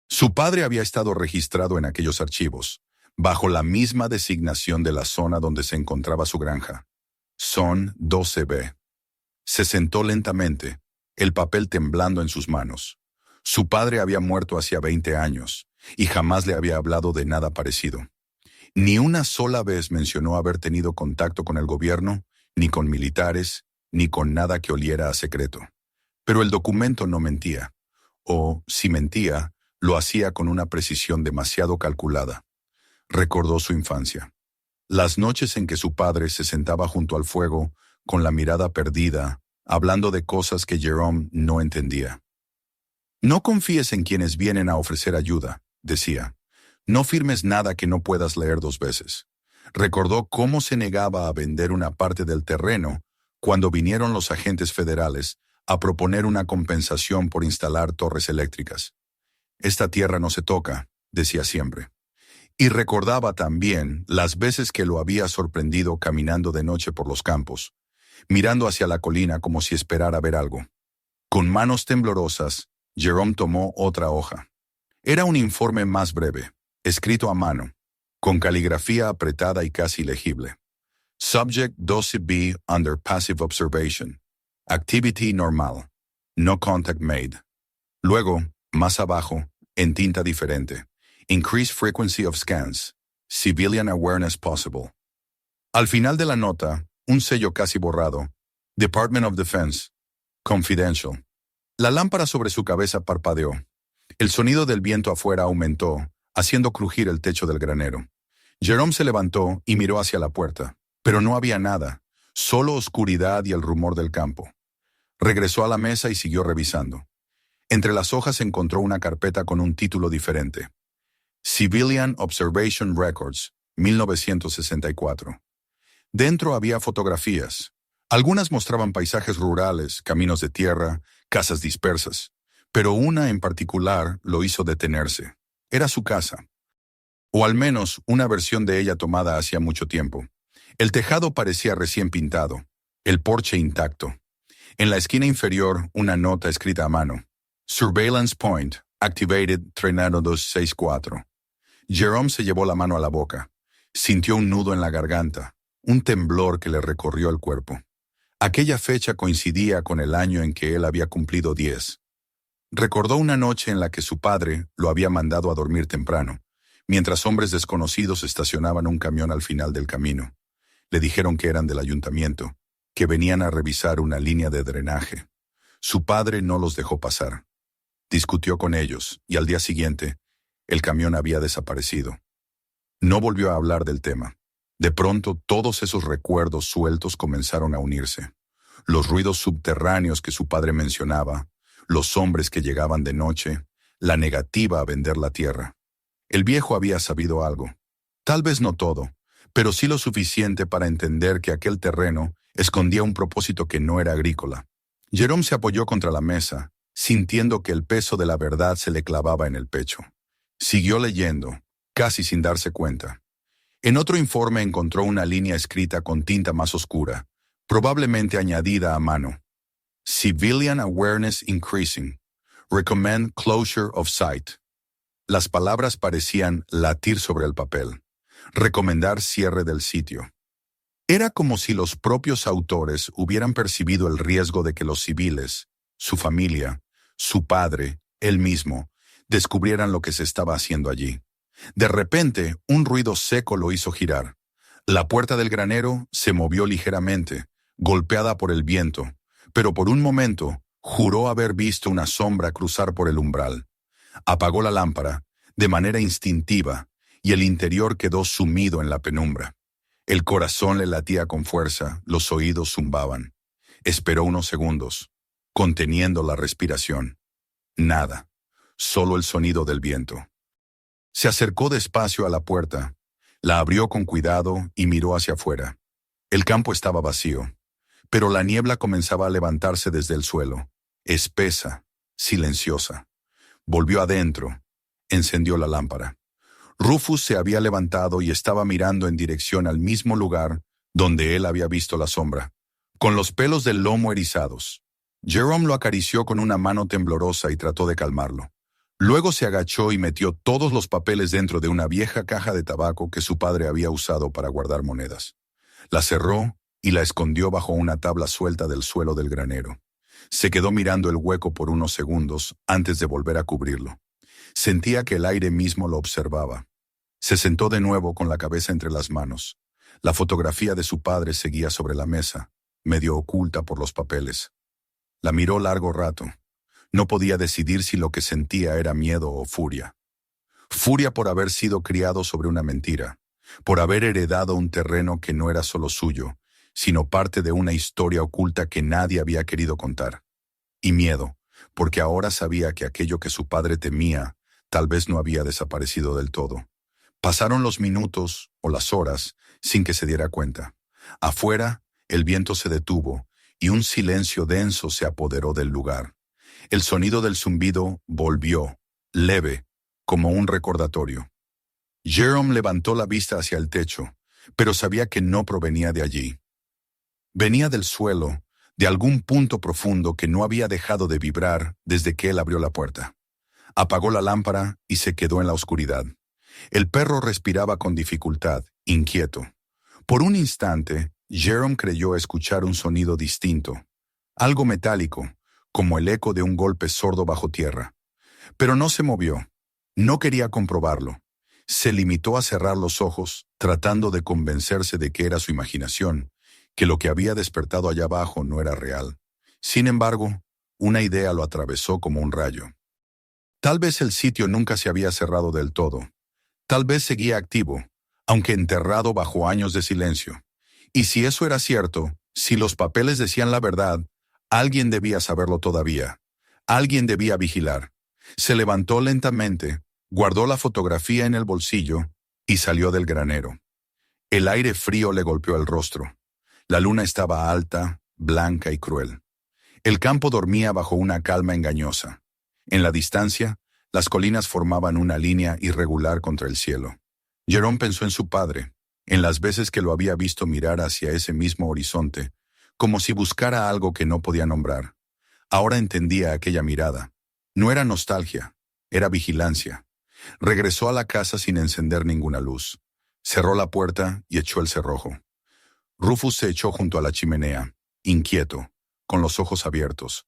A: Su padre había estado registrado en aquellos archivos, bajo la misma designación de la zona donde se encontraba su granja. Son 12B. Se sentó lentamente, el papel temblando en sus manos. Su padre había muerto hacía 20 años, y jamás le había hablado de nada parecido. Ni una sola vez mencionó haber tenido contacto con el gobierno, ni con militares, ni con nada que oliera a secreto. Pero el documento no mentía. O, si mentía, lo hacía con una precisión demasiado calculada. Recordó su infancia. Las noches en que su padre se sentaba junto al fuego, con la mirada perdida, hablando de cosas que Jerome no entendía. No confíes en quienes vienen a ofrecer ayuda, decía. No firmes nada que no puedas leer 2 veces. Recordó cómo se negaba a vender una parte del terreno cuando vinieron los agentes federales a proponer una compensación por instalar torres eléctricas. Esta tierra no se toca, decía siempre. Y recordaba también las veces que lo había sorprendido caminando de noche por los campos, mirando hacia la colina como si esperara ver algo. Con manos temblorosas, Jerome tomó otra hoja. Era un informe más breve. escrito a mano, con caligrafía apretada y casi legible. Subject 12B under passive observation. Activity normal. No contact made. Luego, más abajo, en tinta diferente. Increase frequency of scans. Civilian awareness possible. Al final de la nota, un sello casi borrado. Department of Defense. Confidential. La lámpara sobre su cabeza parpadeó. El sonido del viento afuera aumentó, haciendo crujir el techo del granero. Jerome se levantó y miró hacia la puerta, pero no había nada, solo oscuridad y el rumor del campo. Regresó a la mesa y siguió revisando. Entre las hojas encontró una carpeta con un título diferente. Civilian Observation Records, 1964. Dentro había fotografías. Algunas mostraban paisajes rurales, caminos de tierra, casas dispersas, pero una en particular lo hizo detenerse. Era su casa. O al menos una versión de ella tomada hacía mucho tiempo. El tejado parecía recién pintado, el porche intacto. En la esquina inferior, una nota escrita a mano. Surveillance Point, Activated Trenado 264. Jerome se llevó la mano a la boca. Sintió un nudo en la garganta, un temblor que le recorrió el cuerpo. Aquella fecha coincidía con el año en que él había cumplido 10. Recordó una noche en la que su padre lo había mandado a dormir temprano, mientras hombres desconocidos estacionaban un camión al final del camino. Le dijeron que eran del ayuntamiento, que venían a revisar una línea de drenaje. Su padre no los dejó pasar. Discutió con ellos, y al día siguiente, el camión había desaparecido. No volvió a hablar del tema. De pronto, todos esos recuerdos sueltos comenzaron a unirse. Los ruidos subterráneos que su padre mencionaba, los hombres que llegaban de noche, la negativa a vender la tierra. El viejo había sabido algo. Tal vez no todo, pero sí lo suficiente para entender que aquel terreno escondía un propósito que no era agrícola. Jerome se apoyó contra la mesa, sintiendo que el peso de la verdad se le clavaba en el pecho. Siguió leyendo, casi sin darse cuenta. En otro informe encontró una línea escrita con tinta más oscura, probablemente añadida a mano. Civilian Awareness Increasing. Recommend Closure of Site. Las palabras parecían latir sobre el papel. Recomendar cierre del sitio. Era como si los propios autores hubieran percibido el riesgo de que los civiles, su familia, su padre, él mismo, descubrieran lo que se estaba haciendo allí. De repente, un ruido seco lo hizo girar. La puerta del granero se movió ligeramente, golpeada por el viento, pero por un momento juró haber visto una sombra cruzar por el umbral. Apagó la lámpara, de manera instintiva, y el interior quedó sumido en la penumbra. El corazón le latía con fuerza, los oídos zumbaban. Esperó unos segundos, conteniendo la respiración. Nada, solo el sonido del viento. Se acercó despacio a la puerta, la abrió con cuidado y miró hacia afuera. El campo estaba vacío, pero la niebla comenzaba a levantarse desde el suelo, espesa, silenciosa. Volvió adentro, encendió la lámpara. Rufus se había levantado y estaba mirando en dirección al mismo lugar donde él había visto la sombra, con los pelos del lomo erizados. Jerome lo acarició con una mano temblorosa y trató de calmarlo. Luego se agachó y metió todos los papeles dentro de una vieja caja de tabaco que su padre había usado para guardar monedas. La cerró y la escondió bajo una tabla suelta del suelo del granero. Se quedó mirando el hueco por unos segundos antes de volver a cubrirlo. Sentía que el aire mismo lo observaba. Se sentó de nuevo con la cabeza entre las manos. La fotografía de su padre seguía sobre la mesa, medio oculta por los papeles. La miró largo rato. No podía decidir si lo que sentía era miedo o furia. Furia por haber sido criado sobre una mentira, por haber heredado un terreno que no era solo suyo, sino parte de una historia oculta que nadie había querido contar. Y miedo, porque ahora sabía que aquello que su padre temía tal vez no había desaparecido del todo. Pasaron los minutos o las horas sin que se diera cuenta. Afuera, el viento se detuvo y un silencio denso se apoderó del lugar. El sonido del zumbido volvió, leve, como un recordatorio. Jerome levantó la vista hacia el techo, pero sabía que no provenía de allí. Venía del suelo, de algún punto profundo que no había dejado de vibrar desde que él abrió la puerta. Apagó la lámpara y se quedó en la oscuridad. El perro respiraba con dificultad, inquieto. Por un instante, Jerome creyó escuchar un sonido distinto, algo metálico, como el eco de un golpe sordo bajo tierra. Pero no se movió. No quería comprobarlo. Se limitó a cerrar los ojos, tratando de convencerse de que era su imaginación, que lo que había despertado allá abajo no era real. Sin embargo, una idea lo atravesó como un rayo. Tal vez el sitio nunca se había cerrado del todo. Tal vez seguía activo, aunque enterrado bajo años de silencio. Y si eso era cierto, si los papeles decían la verdad, alguien debía saberlo todavía. Alguien debía vigilar. Se levantó lentamente, guardó la fotografía en el bolsillo y salió del granero. El aire frío le golpeó el rostro. La luna estaba alta, blanca y cruel. El campo dormía bajo una calma engañosa. En la distancia, las colinas formaban una línea irregular contra el cielo. Jerome pensó en su padre, en las veces que lo había visto mirar hacia ese mismo horizonte, como si buscara algo que no podía nombrar. Ahora entendía aquella mirada. No era nostalgia, era vigilancia. Regresó a la casa sin encender ninguna luz. Cerró la puerta y echó el cerrojo. Rufus se echó junto a la chimenea, inquieto, con los ojos abiertos.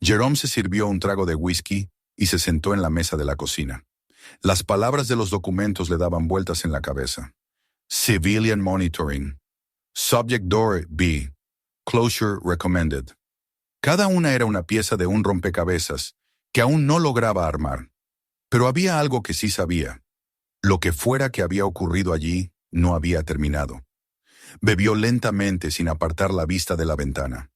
A: Jerome se sirvió un trago de whisky y se sentó en la mesa de la cocina. Las palabras de los documentos le daban vueltas en la cabeza. Civilian Monitoring. Subject Door B. Closure Recommended. Cada una era una pieza de un rompecabezas que aún no lograba armar. Pero había algo que sí sabía. Lo que fuera que había ocurrido allí no había terminado. Bebió lentamente sin apartar la vista de la ventana.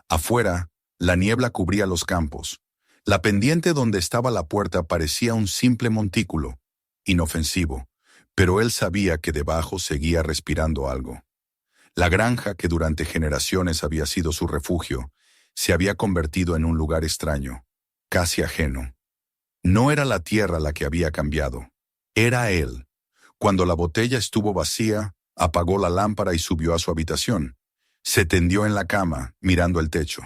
A: Afuera, la niebla cubría los campos. La pendiente donde estaba la puerta parecía un simple montículo, inofensivo, pero él sabía que debajo seguía respirando algo. La granja, que durante generaciones había sido su refugio, se había convertido en un lugar extraño, casi ajeno. No era la tierra la que había cambiado, era él. Cuando la botella estuvo vacía, apagó la lámpara y subió a su habitación. Se tendió en la cama, mirando el techo.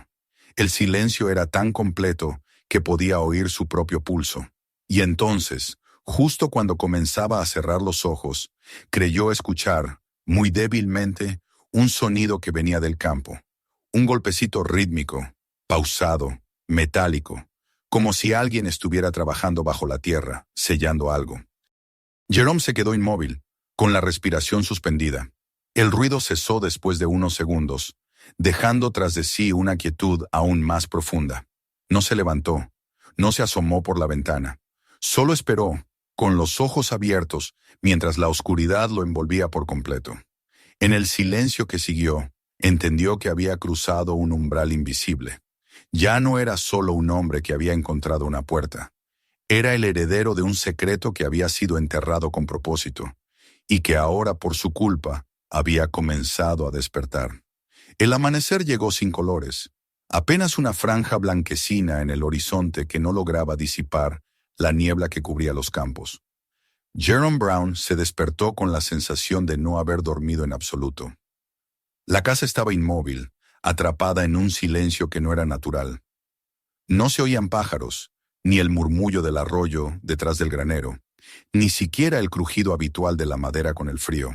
A: El silencio era tan completo que podía oír su propio pulso. Y entonces, justo cuando comenzaba a cerrar los ojos, creyó escuchar, muy débilmente, un sonido que venía del campo. Un golpecito rítmico, pausado, metálico, como si alguien estuviera trabajando bajo la tierra, sellando algo. Jerome se quedó inmóvil, con la respiración suspendida. El ruido cesó después de unos segundos, dejando tras de sí una quietud aún más profunda. No se levantó, no se asomó por la ventana. Solo esperó, con los ojos abiertos, mientras la oscuridad lo envolvía por completo. En el silencio que siguió, entendió que había cruzado un umbral invisible. Ya no era solo un hombre que había encontrado una puerta. Era el heredero de un secreto que había sido enterrado con propósito, y que ahora, por su culpa, había comenzado a despertar. El amanecer llegó sin colores, apenas una franja blanquecina en el horizonte que no lograba disipar la niebla que cubría los campos. Jerome Brown se despertó con la sensación de no haber dormido en absoluto. La casa estaba inmóvil, atrapada en un silencio que no era natural. No se oían pájaros, ni el murmullo del arroyo detrás del granero, ni siquiera el crujido habitual de la madera con el frío.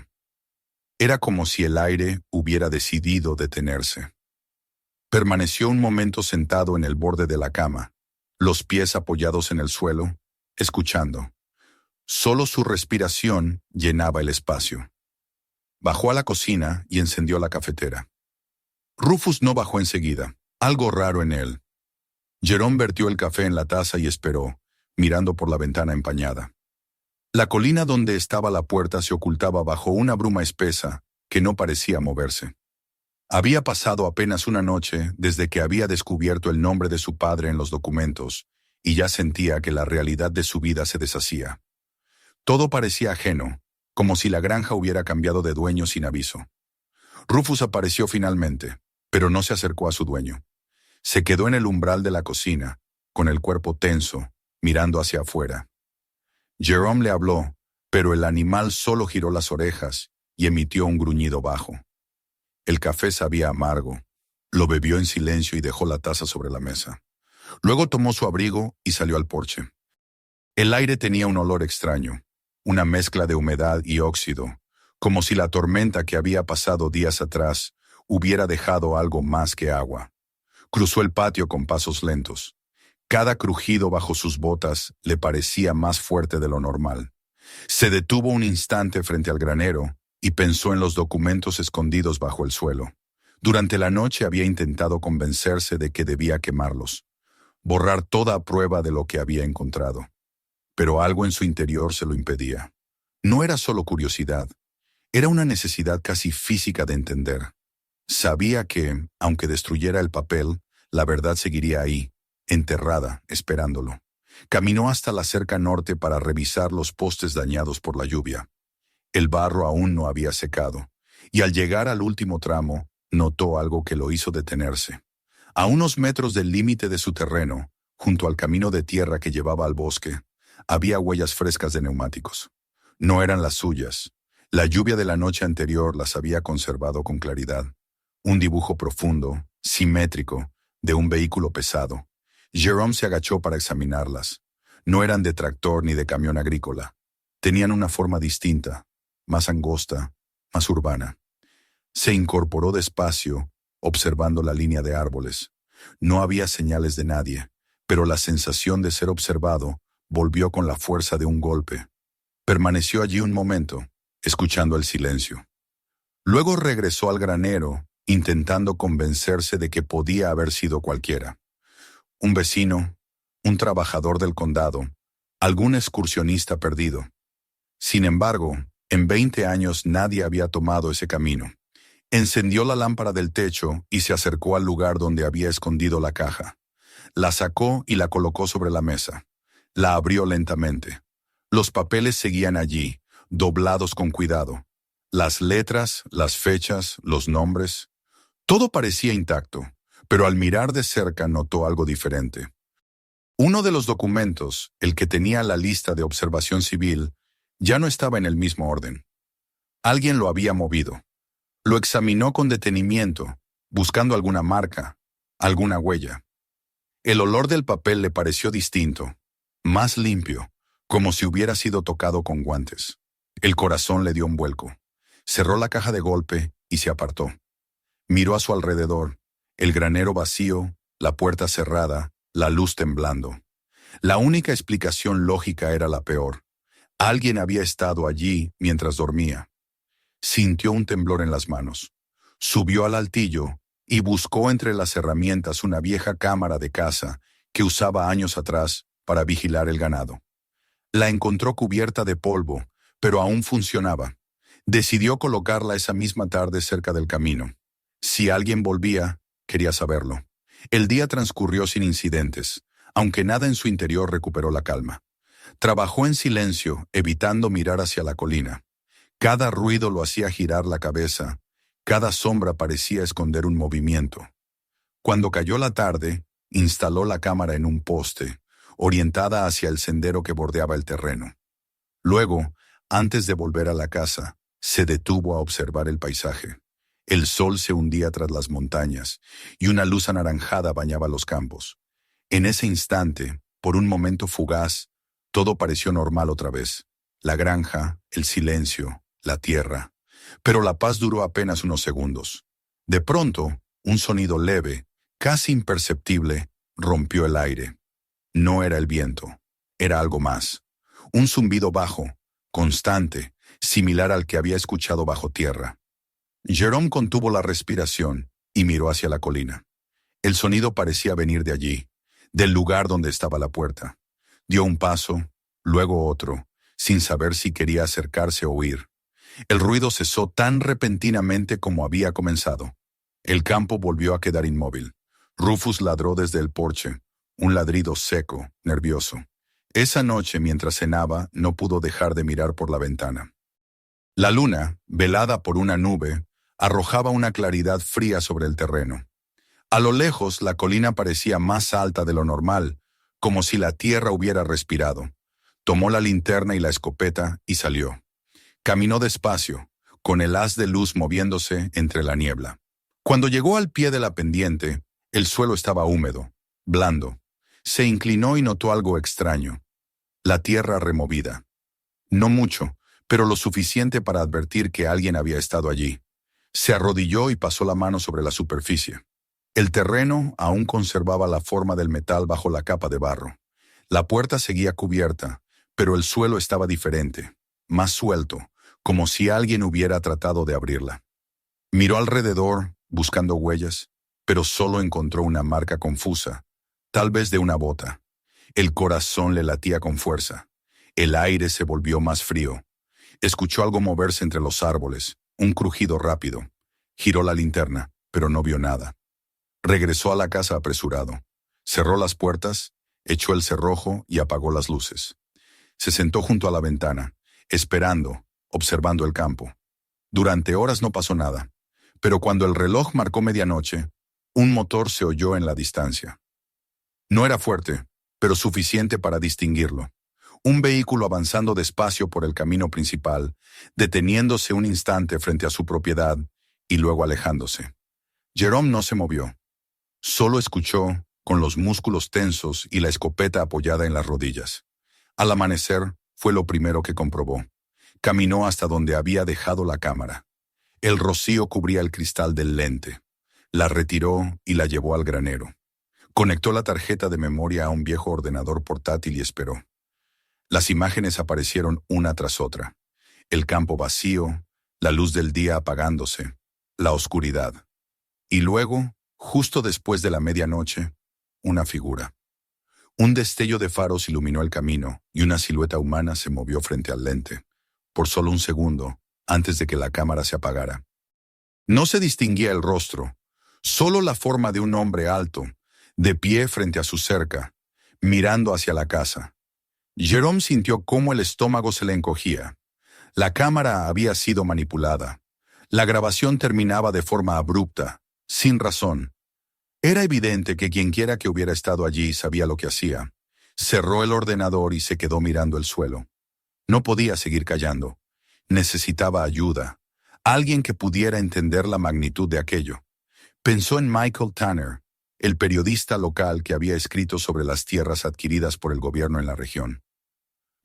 A: Era como si el aire hubiera decidido detenerse. Permaneció un momento sentado en el borde de la cama, los pies apoyados en el suelo, escuchando. Solo su respiración llenaba el espacio. Bajó a la cocina y encendió la cafetera. Rufus no bajó enseguida, algo raro en él. Jerome vertió el café en la taza y esperó, mirando por la ventana empañada. La colina donde estaba la puerta se ocultaba bajo una bruma espesa que no parecía moverse. Había pasado apenas una noche desde que había descubierto el nombre de su padre en los documentos, y ya sentía que la realidad de su vida se deshacía. Todo parecía ajeno, como si la granja hubiera cambiado de dueño sin aviso. Rufus apareció finalmente, pero no se acercó a su dueño. Se quedó en el umbral de la cocina, con el cuerpo tenso, mirando hacia afuera. Jerome le habló, pero el animal solo giró las orejas y emitió un gruñido bajo. El café sabía amargo. Lo bebió en silencio y dejó la taza sobre la mesa. Luego tomó su abrigo y salió al porche. El aire tenía un olor extraño, una mezcla de humedad y óxido, como si la tormenta que había pasado días atrás hubiera dejado algo más que agua. Cruzó el patio con pasos lentos. Cada crujido bajo sus botas le parecía más fuerte de lo normal. Se detuvo un instante frente al granero y pensó en los documentos escondidos bajo el suelo. Durante la noche había intentado convencerse de que debía quemarlos, borrar toda prueba de lo que había encontrado. Pero algo en su interior se lo impedía. No era solo curiosidad, era una necesidad casi física de entender. Sabía que, aunque destruyera el papel, la verdad seguiría ahí, enterrada, esperándolo. Caminó hasta la cerca norte para revisar los postes dañados por la lluvia. El barro aún no había secado, y al llegar al último tramo, notó algo que lo hizo detenerse. A unos metros del límite de su terreno, junto al camino de tierra que llevaba al bosque, había huellas frescas de neumáticos. No eran las suyas. La lluvia de la noche anterior las había conservado con claridad. Un dibujo profundo, simétrico, de un vehículo pesado. Jerome se agachó para examinarlas. No eran de tractor ni de camión agrícola. Tenían una forma distinta, más angosta, más urbana. Se incorporó despacio, observando la línea de árboles. No había señales de nadie, pero la sensación de ser observado volvió con la fuerza de un golpe. Permaneció allí un momento, escuchando el silencio. Luego regresó al granero, intentando convencerse de que podía haber sido cualquiera. Un vecino, un trabajador del condado, algún excursionista perdido. Sin embargo, en 20 años nadie había tomado ese camino. Encendió la lámpara del techo y se acercó al lugar donde había escondido la caja. La sacó y la colocó sobre la mesa. La abrió lentamente. Los papeles seguían allí, doblados con cuidado. Las letras, las fechas, los nombres. Todo parecía intacto, pero al mirar de cerca notó algo diferente. Uno de los documentos, el que tenía la lista de observación civil, ya no estaba en el mismo orden. Alguien lo había movido. Lo examinó con detenimiento, buscando alguna marca, alguna huella. El olor del papel le pareció distinto, más limpio, como si hubiera sido tocado con guantes. El corazón le dio un vuelco. Cerró la caja de golpe y se apartó. Miró a su alrededor, el granero vacío, la puerta cerrada, la luz temblando. La única explicación lógica era la peor. Alguien había estado allí mientras dormía. Sintió un temblor en las manos. Subió al altillo y buscó entre las herramientas una vieja cámara de caza que usaba años atrás para vigilar el ganado. La encontró cubierta de polvo, pero aún funcionaba. Decidió colocarla esa misma tarde cerca del camino. Si alguien volvía, quería saberlo. El día transcurrió sin incidentes, aunque nada en su interior recuperó la calma. Trabajó en silencio, evitando mirar hacia la colina. Cada ruido lo hacía girar la cabeza, cada sombra parecía esconder un movimiento. Cuando cayó la tarde, instaló la cámara en un poste, orientada hacia el sendero que bordeaba el terreno. Luego, antes de volver a la casa, se detuvo a observar el paisaje. El sol se hundía tras las montañas y una luz anaranjada bañaba los campos. En ese instante, por un momento fugaz, todo pareció normal otra vez. La granja, el silencio, la tierra. Pero la paz duró apenas unos segundos. De pronto, un sonido leve, casi imperceptible, rompió el aire. No era el viento, era algo más. Un zumbido bajo, constante, similar al que había escuchado bajo tierra. Jerome contuvo la respiración y miró hacia la colina. El sonido parecía venir de allí, del lugar donde estaba la puerta. Dio un paso, luego otro, sin saber si quería acercarse o huir. El ruido cesó tan repentinamente como había comenzado. El campo volvió a quedar inmóvil. Rufus ladró desde el porche, un ladrido seco, nervioso. Esa noche, mientras cenaba, no pudo dejar de mirar por la ventana. La luna, velada por una nube, arrojaba una claridad fría sobre el terreno. A lo lejos, la colina parecía más alta de lo normal, como si la tierra hubiera respirado. Tomó la linterna y la escopeta y salió. Caminó despacio, con el haz de luz moviéndose entre la niebla. Cuando llegó al pie de la pendiente, el suelo estaba húmedo, blando. Se inclinó y notó algo extraño. La tierra removida. No mucho, pero lo suficiente para advertir que alguien había estado allí. Se arrodilló y pasó la mano sobre la superficie. El terreno aún conservaba la forma del metal bajo la capa de barro. La puerta seguía cubierta, pero el suelo estaba diferente, más suelto, como si alguien hubiera tratado de abrirla. Miró alrededor, buscando huellas, pero solo encontró una marca confusa, tal vez de una bota. El corazón le latía con fuerza. El aire se volvió más frío. Escuchó algo moverse entre los árboles, un crujido rápido. Giró la linterna, pero no vio nada. Regresó a la casa apresurado. Cerró las puertas, echó el cerrojo y apagó las luces. Se sentó junto a la ventana, esperando, observando el campo. Durante horas no pasó nada, pero cuando el reloj marcó medianoche, un motor se oyó en la distancia. No era fuerte, pero suficiente para distinguirlo. Un vehículo avanzando despacio por el camino principal, deteniéndose un instante frente a su propiedad y luego alejándose. Jerome no se movió. Solo escuchó, con los músculos tensos y la escopeta apoyada en las rodillas. Al amanecer, fue lo primero que comprobó. Caminó hasta donde había dejado la cámara. El rocío cubría el cristal del lente. La retiró y la llevó al granero. Conectó la tarjeta de memoria a un viejo ordenador portátil y esperó. Las imágenes aparecieron una tras otra. El campo vacío, la luz del día apagándose, la oscuridad. Y luego, justo después de la medianoche, una figura. Un destello de faros iluminó el camino y una silueta humana se movió frente al lente, por solo un segundo, antes de que la cámara se apagara. No se distinguía el rostro, solo la forma de un hombre alto, de pie frente a su cerca, mirando hacia la casa. Jerome sintió cómo el estómago se le encogía. La cámara había sido manipulada. La grabación terminaba de forma abrupta, sin razón. Era evidente que quienquiera que hubiera estado allí sabía lo que hacía. Cerró el ordenador y se quedó mirando el suelo. No podía seguir callando. Necesitaba ayuda. Alguien que pudiera entender la magnitud de aquello. Pensó en Michael Tanner, el periodista local que había escrito sobre las tierras adquiridas por el gobierno en la región.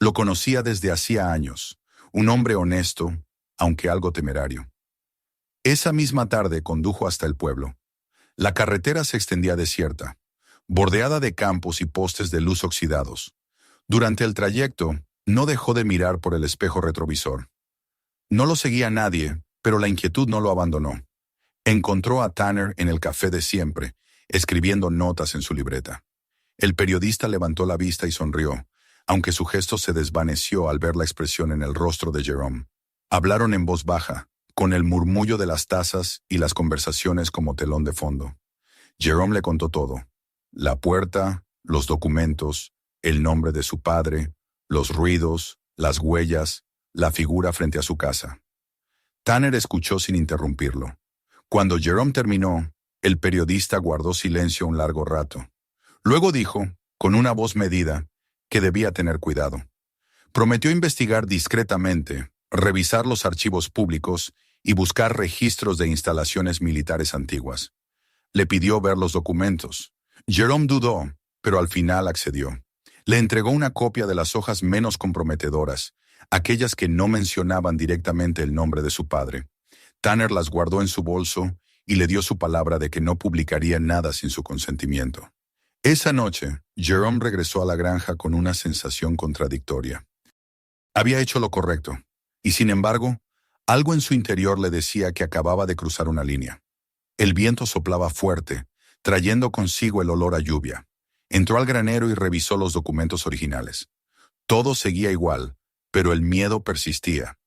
A: Lo conocía desde hacía años, un hombre honesto, aunque algo temerario. Esa misma tarde condujo hasta el pueblo. La carretera se extendía desierta, bordeada de campos y postes de luz oxidados. Durante el trayecto, no dejó de mirar por el espejo retrovisor. No lo seguía nadie, pero la inquietud no lo abandonó. Encontró a Tanner en el café de siempre, escribiendo notas en su libreta. El periodista levantó la vista y sonrió, aunque su gesto se desvaneció al ver la expresión en el rostro de Jerome. Hablaron en voz baja, con el murmullo de las tazas y las conversaciones como telón de fondo. Jerome le contó todo. La puerta, los documentos, el nombre de su padre, los ruidos, las huellas, la figura frente a su casa. Tanner escuchó sin interrumpirlo. Cuando Jerome terminó, el periodista guardó silencio un largo rato. Luego dijo, con una voz medida, que debía tener cuidado. Prometió investigar discretamente, revisar los archivos públicos y buscar registros de instalaciones militares antiguas. Le pidió ver los documentos. Jerome dudó, pero al final accedió. Le entregó una copia de las hojas menos comprometedoras, aquellas que no mencionaban directamente el nombre de su padre. Tanner las guardó en su bolso y le dio su palabra de que no publicaría nada sin su consentimiento. Esa noche, Jerome regresó a la granja con una sensación contradictoria. Había hecho lo correcto, y sin embargo, algo en su interior le decía que acababa de cruzar una línea. El viento soplaba fuerte, trayendo consigo el olor a lluvia. Entró al granero y revisó los documentos originales. Todo seguía igual, pero el miedo persistía.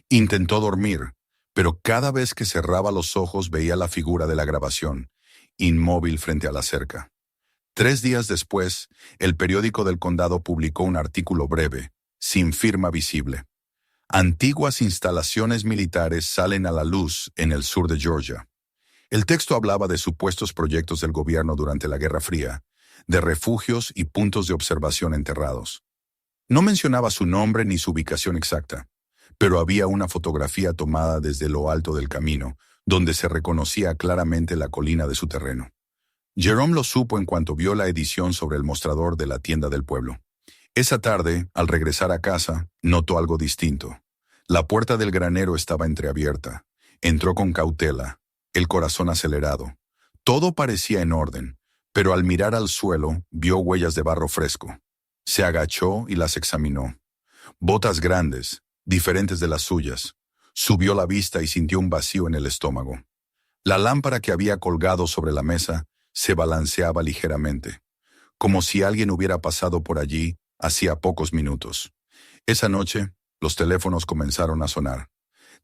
A: Intentó dormir, pero cada vez que cerraba los ojos veía la figura de la grabación, inmóvil frente a la cerca. 3 días después, el periódico del condado publicó un artículo breve, sin firma visible. Antiguas instalaciones militares salen a la luz en el sur de Georgia. El texto hablaba de supuestos proyectos del gobierno durante la Guerra Fría, de refugios y puntos de observación enterrados. No mencionaba su nombre ni su ubicación exacta, pero había una fotografía tomada desde lo alto del camino, donde se reconocía claramente la colina de su terreno. Jerome lo supo en cuanto vio la edición sobre el mostrador de la tienda del pueblo. Esa tarde, al regresar a casa, notó algo distinto. La puerta del granero estaba entreabierta. Entró con cautela, el corazón acelerado. Todo parecía en orden, pero al mirar al suelo, vio huellas de barro fresco. Se agachó y las examinó. Botas grandes, diferentes de las suyas. Subió la vista y sintió un vacío en el estómago. La lámpara que había colgado sobre la mesa se balanceaba ligeramente, como si alguien hubiera pasado por allí hacía pocos minutos. Esa noche, los teléfonos comenzaron a sonar.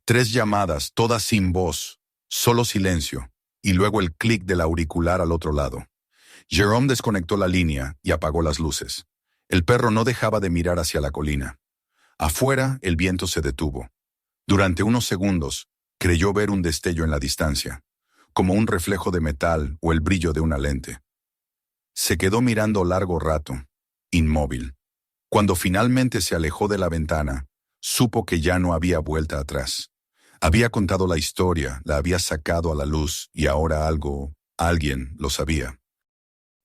A: 3 llamadas, todas sin voz, solo silencio, y luego el clic del auricular al otro lado. Jerome desconectó la línea y apagó las luces. El perro no dejaba de mirar hacia la colina. Afuera, el viento se detuvo. Durante unos segundos, creyó ver un destello en la distancia, como un reflejo de metal o el brillo de una lente. Se quedó mirando largo rato, inmóvil. Cuando finalmente se alejó de la ventana, supo que ya no había vuelta atrás. Había contado la historia, la había sacado a la luz y ahora alguien lo sabía.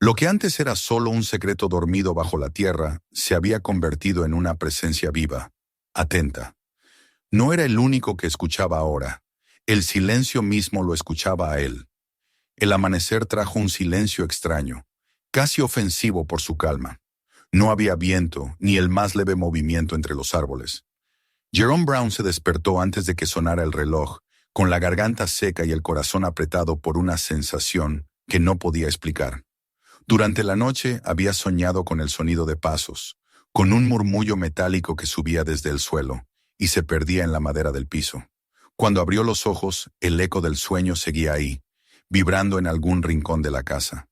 A: Lo que antes era solo un secreto dormido bajo la tierra se había convertido en una presencia viva, atenta. No era el único que escuchaba ahora. El silencio mismo lo escuchaba a él. El amanecer trajo un silencio extraño, casi ofensivo por su calma. No había viento ni el más leve movimiento entre los árboles. Jerome Brown se despertó antes de que sonara el reloj, con la garganta seca y el corazón apretado por una sensación que no podía explicar. Durante la noche había soñado con el sonido de pasos, con un murmullo metálico que subía desde el suelo y se perdía en la madera del piso. Cuando abrió los ojos, el eco del sueño seguía ahí, vibrando en algún rincón de la casa.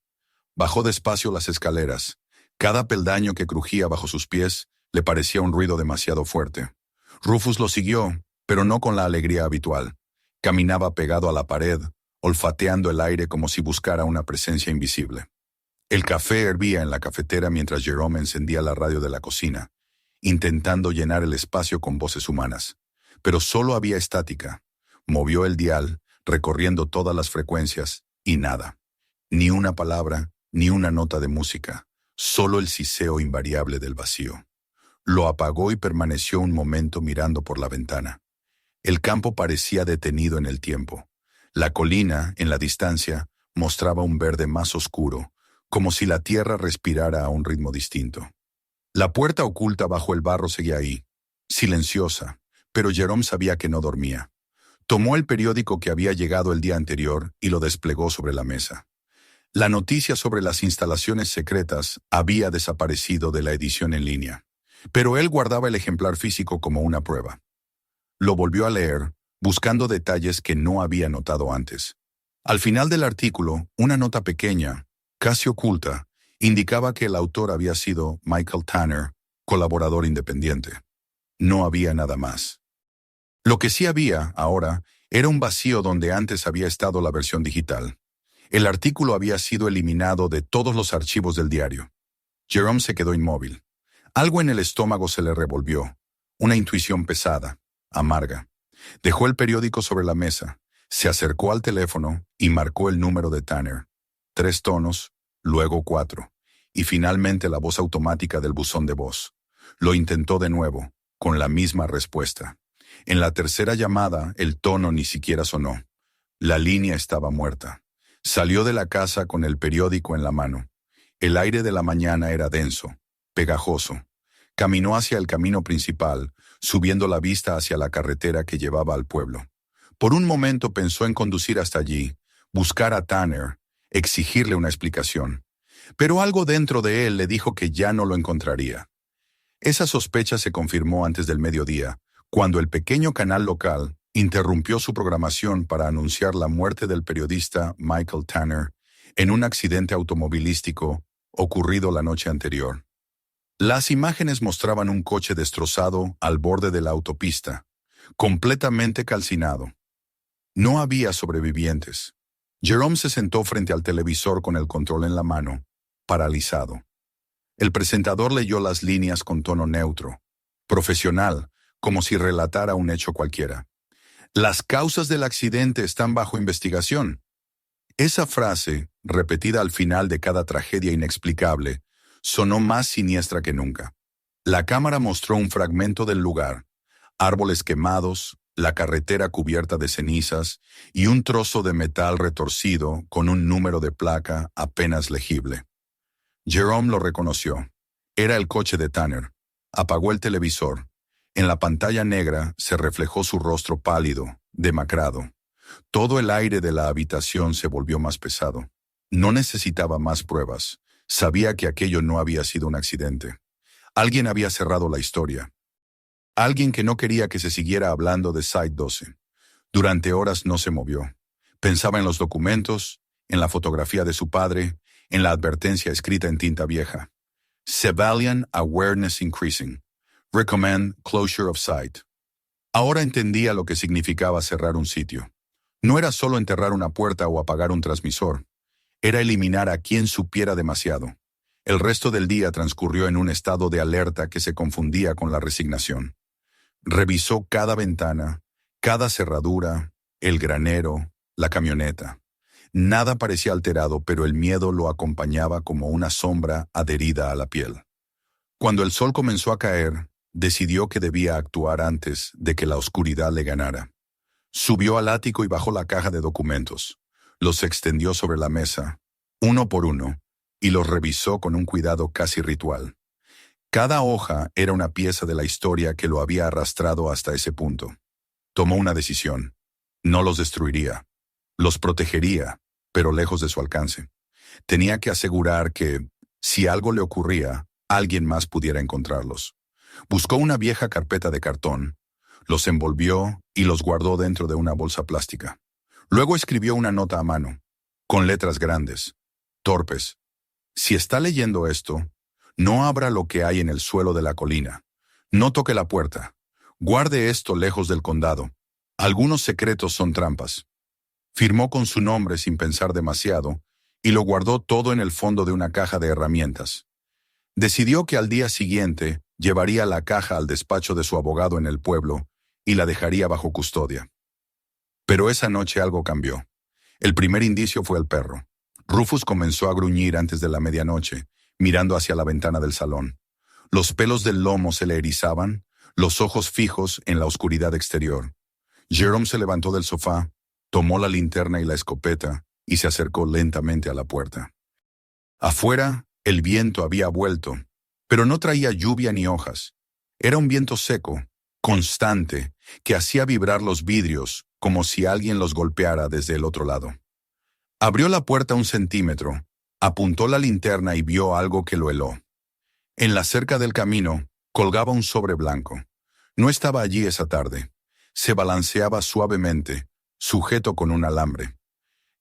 A: Bajó despacio las escaleras. Cada peldaño que crujía bajo sus pies le parecía un ruido demasiado fuerte. Rufus lo siguió, pero no con la alegría habitual. Caminaba pegado a la pared, olfateando el aire como si buscara una presencia invisible. El café hervía en la cafetera mientras Jerome encendía la radio de la cocina, intentando llenar el espacio con voces humanas. Pero solo había estática. Movió el dial, recorriendo todas las frecuencias, y nada. Ni una palabra, ni una nota de música, solo el siseo invariable del vacío. Lo apagó y permaneció un momento mirando por la ventana. El campo parecía detenido en el tiempo. La colina, en la distancia, mostraba un verde más oscuro, como si la tierra respirara a un ritmo distinto. La puerta oculta bajo el barro seguía ahí, silenciosa, pero Jerome sabía que no dormía. Tomó el periódico que había llegado el día anterior y lo desplegó sobre la mesa. La noticia sobre las instalaciones secretas había desaparecido de la edición en línea, pero él guardaba el ejemplar físico como una prueba. Lo volvió a leer, buscando detalles que no había notado antes. Al final del artículo, una nota pequeña, casi oculta, indicaba que el autor había sido Michael Tanner, colaborador independiente. No había nada más. Lo que sí había, ahora, era un vacío donde antes había estado la versión digital. El artículo había sido eliminado de todos los archivos del diario. Jerome se quedó inmóvil. Algo en el estómago se le revolvió, una intuición pesada, amarga. Dejó el periódico sobre la mesa, se acercó al teléfono y marcó el número de Tanner. 3 tonos, luego 4, y finalmente la voz automática del buzón de voz. Lo intentó de nuevo, con la misma respuesta. En la tercera llamada, el tono ni siquiera sonó. La línea estaba muerta. Salió de la casa con el periódico en la mano. El aire de la mañana era denso, pegajoso. Caminó hacia el camino principal, subiendo la vista hacia la carretera que llevaba al pueblo. Por un momento pensó en conducir hasta allí, buscar a Tanner, exigirle una explicación. Pero algo dentro de él le dijo que ya no lo encontraría. Esa sospecha se confirmó antes del mediodía, cuando el pequeño canal local interrumpió su programación para anunciar la muerte del periodista Michael Tanner en un accidente automovilístico ocurrido la noche anterior. Las imágenes mostraban un coche destrozado al borde de la autopista, completamente calcinado. No había sobrevivientes. Jerome se sentó frente al televisor con el control en la mano, paralizado. El presentador leyó las líneas con tono neutro, profesional, como si relatara un hecho cualquiera. Las causas del accidente están bajo investigación. Esa frase, repetida al final de cada tragedia inexplicable, sonó más siniestra que nunca. La cámara mostró un fragmento del lugar: árboles quemados, la carretera cubierta de cenizas y un trozo de metal retorcido con un número de placa apenas legible. Jerome lo reconoció. Era el coche de Tanner. Apagó el televisor. En la pantalla negra se reflejó su rostro pálido, demacrado. Todo el aire de la habitación se volvió más pesado. No necesitaba más pruebas. Sabía que aquello no había sido un accidente. Alguien había cerrado la historia. Alguien que no quería que se siguiera hablando de Site 12. Durante horas no se movió. Pensaba en los documentos, en la fotografía de su padre, en la advertencia escrita en tinta vieja. Civilian Awareness Increasing. Recommend Closure of Site. Ahora entendía lo que significaba cerrar un sitio. No era solo enterrar una puerta o apagar un transmisor. Era eliminar a quien supiera demasiado. El resto del día transcurrió en un estado de alerta que se confundía con la resignación. Revisó cada ventana, cada cerradura, el granero, la camioneta. Nada parecía alterado, pero el miedo lo acompañaba como una sombra adherida a la piel. Cuando el sol comenzó a caer, decidió que debía actuar antes de que la oscuridad le ganara. Subió al ático y bajó la caja de documentos. Los extendió sobre la mesa, uno por uno, y los revisó con un cuidado casi ritual. Cada hoja era una pieza de la historia que lo había arrastrado hasta ese punto. Tomó una decisión. No los destruiría. Los protegería, pero lejos de su alcance. Tenía que asegurar que, si algo le ocurría, alguien más pudiera encontrarlos. Buscó una vieja carpeta de cartón, los envolvió y los guardó dentro de una bolsa plástica. Luego escribió una nota a mano, con letras grandes, torpes. Si está leyendo esto, no abra lo que hay en el suelo de la colina. No toque la puerta. Guarde esto lejos del condado. Algunos secretos son trampas. Firmó con su nombre sin pensar demasiado y lo guardó todo en el fondo de una caja de herramientas. Decidió que al día siguiente llevaría la caja al despacho de su abogado en el pueblo y la dejaría bajo custodia. Pero esa noche algo cambió. El primer indicio fue el perro. Rufus comenzó a gruñir antes de la medianoche, mirando hacia la ventana del salón. Los pelos del lomo se le erizaban, los ojos fijos en la oscuridad exterior. Jerome se levantó del sofá, tomó la linterna y la escopeta y se acercó lentamente a la puerta. Afuera, el viento había vuelto, pero no traía lluvia ni hojas. Era un viento seco, constante, que hacía vibrar los vidrios como si alguien los golpeara desde el otro lado. Abrió la puerta 1 centímetro, apuntó la linterna y vio algo que lo heló. En la cerca del camino colgaba un sobre blanco. No estaba allí esa tarde. Se balanceaba suavemente, sujeto con un alambre.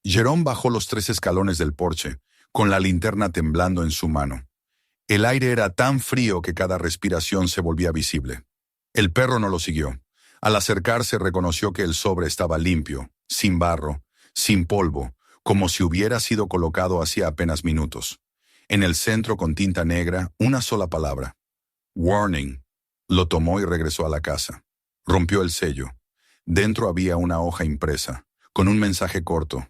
A: Jerome bajó los 3 escalones del porche, con la linterna temblando en su mano. El aire era tan frío que cada respiración se volvía visible. El perro no lo siguió. Al acercarse reconoció que el sobre estaba limpio, sin barro, sin polvo, como si hubiera sido colocado hacía apenas minutos. En el centro, con tinta negra, una sola palabra: Warning. Lo tomó y regresó a la casa. Rompió el sello. Dentro había una hoja impresa, con un mensaje corto: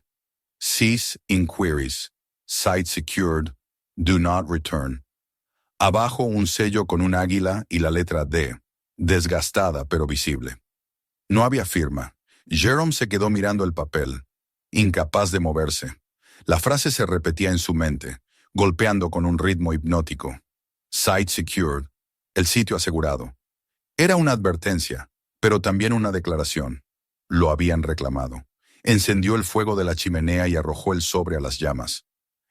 A: Cease inquiries. Site secured. Do not return. Abajo un sello con un águila y la letra D, desgastada pero visible. No había firma. Jerome se quedó mirando el papel, incapaz de moverse. La frase se repetía en su mente, golpeando con un ritmo hipnótico. Site secured. El sitio asegurado. Era una advertencia, pero también una declaración. Lo habían reclamado. Encendió el fuego de la chimenea y arrojó el sobre a las llamas.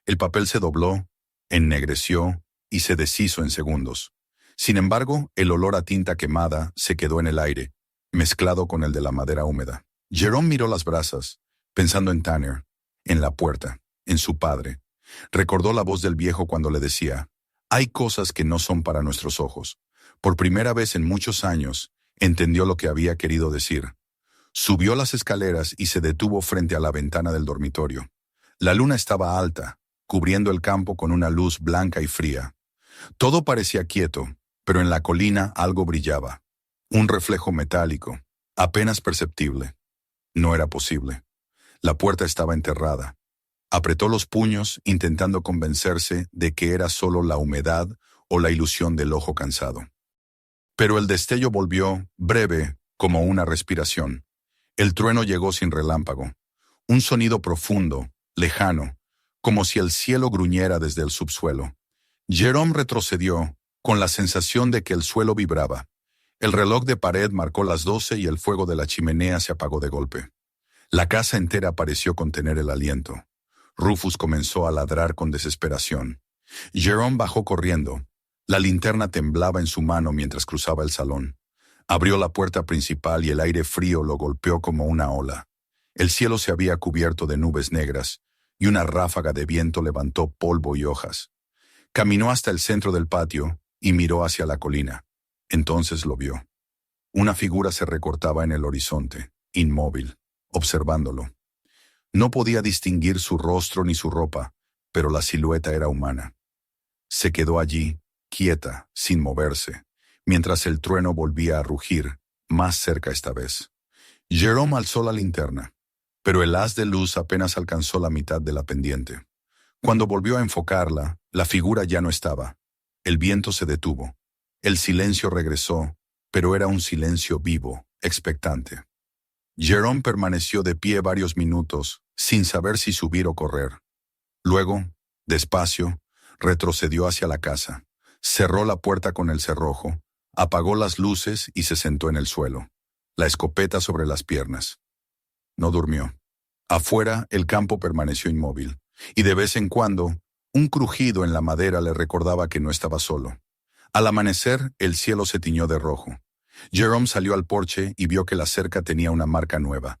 A: El papel se dobló, ennegreció y se deshizo en segundos. Sin embargo, el olor a tinta quemada se quedó en el aire, mezclado con el de la madera húmeda. Jerome miró las brasas, pensando en Tanner, en la puerta, en su padre. Recordó la voz del viejo cuando le decía: hay cosas que no son para nuestros ojos. Por primera vez en muchos años, entendió lo que había querido decir. Subió las escaleras y se detuvo frente a la ventana del dormitorio. La luna estaba alta, cubriendo el campo con una luz blanca y fría. Todo parecía quieto, pero en la colina algo brillaba. Un reflejo metálico, apenas perceptible. No era posible. La puerta estaba enterrada. Apretó los puños, intentando convencerse de que era solo la humedad o la ilusión del ojo cansado. Pero el destello volvió, breve, como una respiración. El trueno llegó sin relámpago. Un sonido profundo, lejano, como si el cielo gruñera desde el subsuelo. Jerome retrocedió, con la sensación de que el suelo vibraba. El reloj de pared marcó las 12 y el fuego de la chimenea se apagó de golpe. La casa entera pareció contener el aliento. Rufus comenzó a ladrar con desesperación. Jerome bajó corriendo. La linterna temblaba en su mano mientras cruzaba el salón. Abrió la puerta principal y el aire frío lo golpeó como una ola. El cielo se había cubierto de nubes negras, y una ráfaga de viento levantó polvo y hojas. Caminó hasta el centro del patio y miró hacia la colina. Entonces lo vio. Una figura se recortaba en el horizonte, inmóvil, observándolo. No podía distinguir su rostro ni su ropa, pero la silueta era humana. Se quedó allí, quieta, sin moverse, mientras el trueno volvía a rugir, más cerca esta vez. Jerome alzó la linterna, pero el haz de luz apenas alcanzó la mitad de la pendiente. Cuando volvió a enfocarla, la figura ya no estaba. El viento se detuvo. El silencio regresó, pero era un silencio vivo, expectante. Jerome permaneció de pie varios minutos, sin saber si subir o correr. Luego, despacio, retrocedió hacia la casa. Cerró la puerta con el cerrojo, apagó las luces y se sentó en el suelo, la escopeta sobre las piernas. No durmió. Afuera, el campo permaneció inmóvil, y de vez en cuando, un crujido en la madera le recordaba que no estaba solo. Al amanecer, el cielo se tiñó de rojo. Jerome salió al porche y vio que la cerca tenía una marca nueva.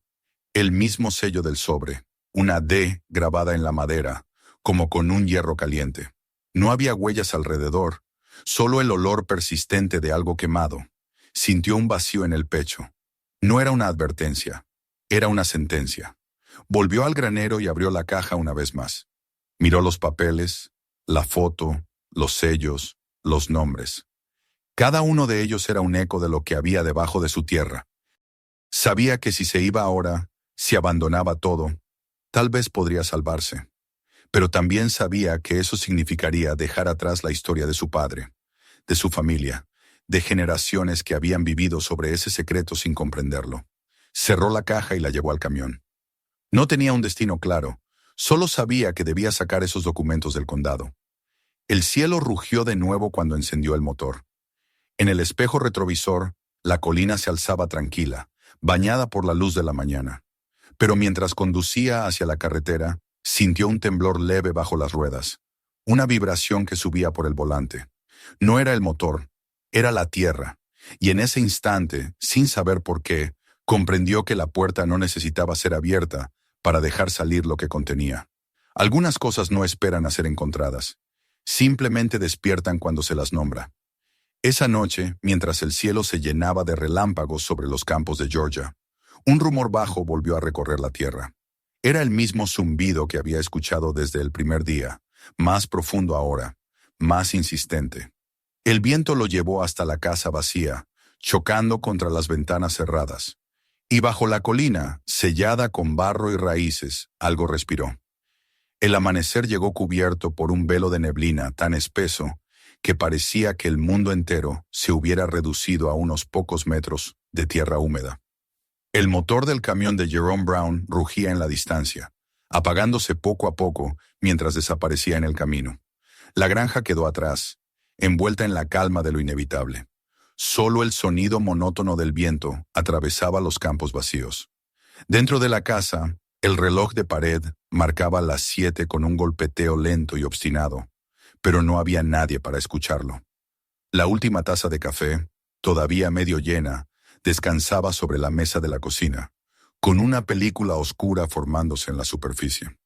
A: El mismo sello del sobre, una D grabada en la madera, como con un hierro caliente. No había huellas alrededor, solo el olor persistente de algo quemado. Sintió un vacío en el pecho. No era una advertencia, era una sentencia. Volvió al granero y abrió la caja una vez más. Miró los papeles, la foto, los sellos, los nombres. Cada uno de ellos era un eco de lo que había debajo de su tierra. Sabía que si se iba ahora, si abandonaba todo, tal vez podría salvarse. Pero también sabía que eso significaría dejar atrás la historia de su padre, de su familia, de generaciones que habían vivido sobre ese secreto sin comprenderlo. Cerró la caja y la llevó al camión. No tenía un destino claro, solo sabía que debía sacar esos documentos del condado. El cielo rugió de nuevo cuando encendió el motor. En el espejo retrovisor, la colina se alzaba tranquila, bañada por la luz de la mañana. Pero mientras conducía hacia la carretera, sintió un temblor leve bajo las ruedas, una vibración que subía por el volante. No era el motor, era la tierra, y en ese instante, sin saber por qué, comprendió que la puerta no necesitaba ser abierta para dejar salir lo que contenía. Algunas cosas no esperan a ser encontradas, simplemente despiertan cuando se las nombra. Esa noche, mientras el cielo se llenaba de relámpagos sobre los campos de Georgia, un rumor bajo volvió a recorrer la tierra. Era el mismo zumbido que había escuchado desde el primer día, más profundo ahora, más insistente. El viento lo llevó hasta la casa vacía, chocando contra las ventanas cerradas. Y bajo la colina, sellada con barro y raíces, algo respiró. El amanecer llegó cubierto por un velo de neblina tan espeso que parecía que el mundo entero se hubiera reducido a unos pocos metros de tierra húmeda. El motor del camión de Jerome Brown rugía en la distancia, apagándose poco a poco mientras desaparecía en el camino. La granja quedó atrás, envuelta en la calma de lo inevitable. Solo el sonido monótono del viento atravesaba los campos vacíos. Dentro de la casa, el reloj de pared marcaba las 7 con un golpeteo lento y obstinado, pero no había nadie para escucharlo. La última taza de café, todavía medio llena, descansaba sobre la mesa de la cocina, con una película oscura formándose en la superficie.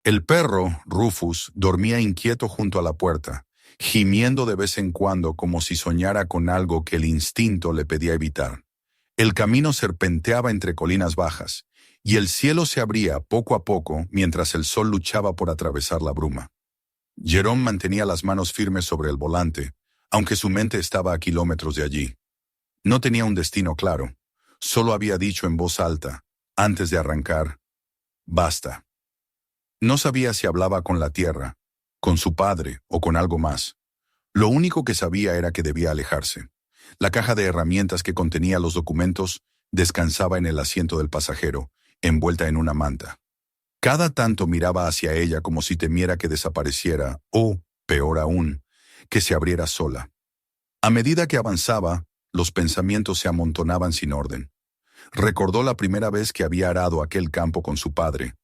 A: El perro, Rufus, dormía inquieto junto a la puerta, gimiendo de vez en cuando como si soñara con algo que el instinto le pedía evitar. El camino serpenteaba entre colinas bajas, y el cielo se abría poco a poco mientras el sol luchaba por atravesar la bruma. Jerome mantenía las manos firmes sobre el volante, aunque su mente estaba a kilómetros de allí. No tenía un destino claro, solo había dicho en voz alta, antes de arrancar, «Basta». No sabía si hablaba con la tierra, con su padre o con algo más. Lo único que sabía era que debía alejarse. La caja de herramientas que contenía los documentos descansaba en el asiento del pasajero, envuelta en una manta. Cada tanto miraba hacia ella como si temiera que desapareciera o, peor aún, que se abriera sola. A medida que avanzaba, los pensamientos se amontonaban sin orden. Recordó la primera vez que había arado aquel campo con su padre,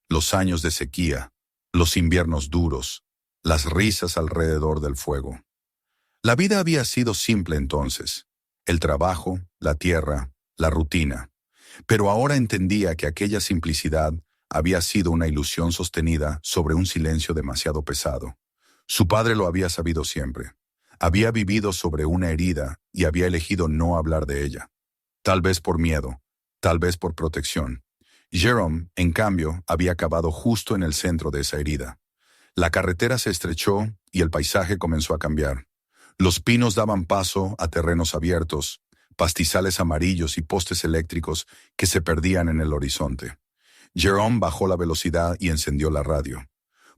A: los años de sequía, los inviernos duros, las risas alrededor del fuego. La vida había sido simple entonces, el trabajo, la tierra, la rutina. Pero ahora entendía que aquella simplicidad había sido una ilusión sostenida sobre un silencio demasiado pesado. Su padre lo había sabido siempre. Había vivido sobre una herida y había elegido no hablar de ella. Tal vez por miedo, tal vez por protección. Jerome, en cambio, había acabado justo en el centro de esa herida. La carretera se estrechó y el paisaje comenzó a cambiar. Los pinos daban paso a terrenos abiertos, pastizales amarillos y postes eléctricos que se perdían en el horizonte. Jerome bajó la velocidad y encendió la radio.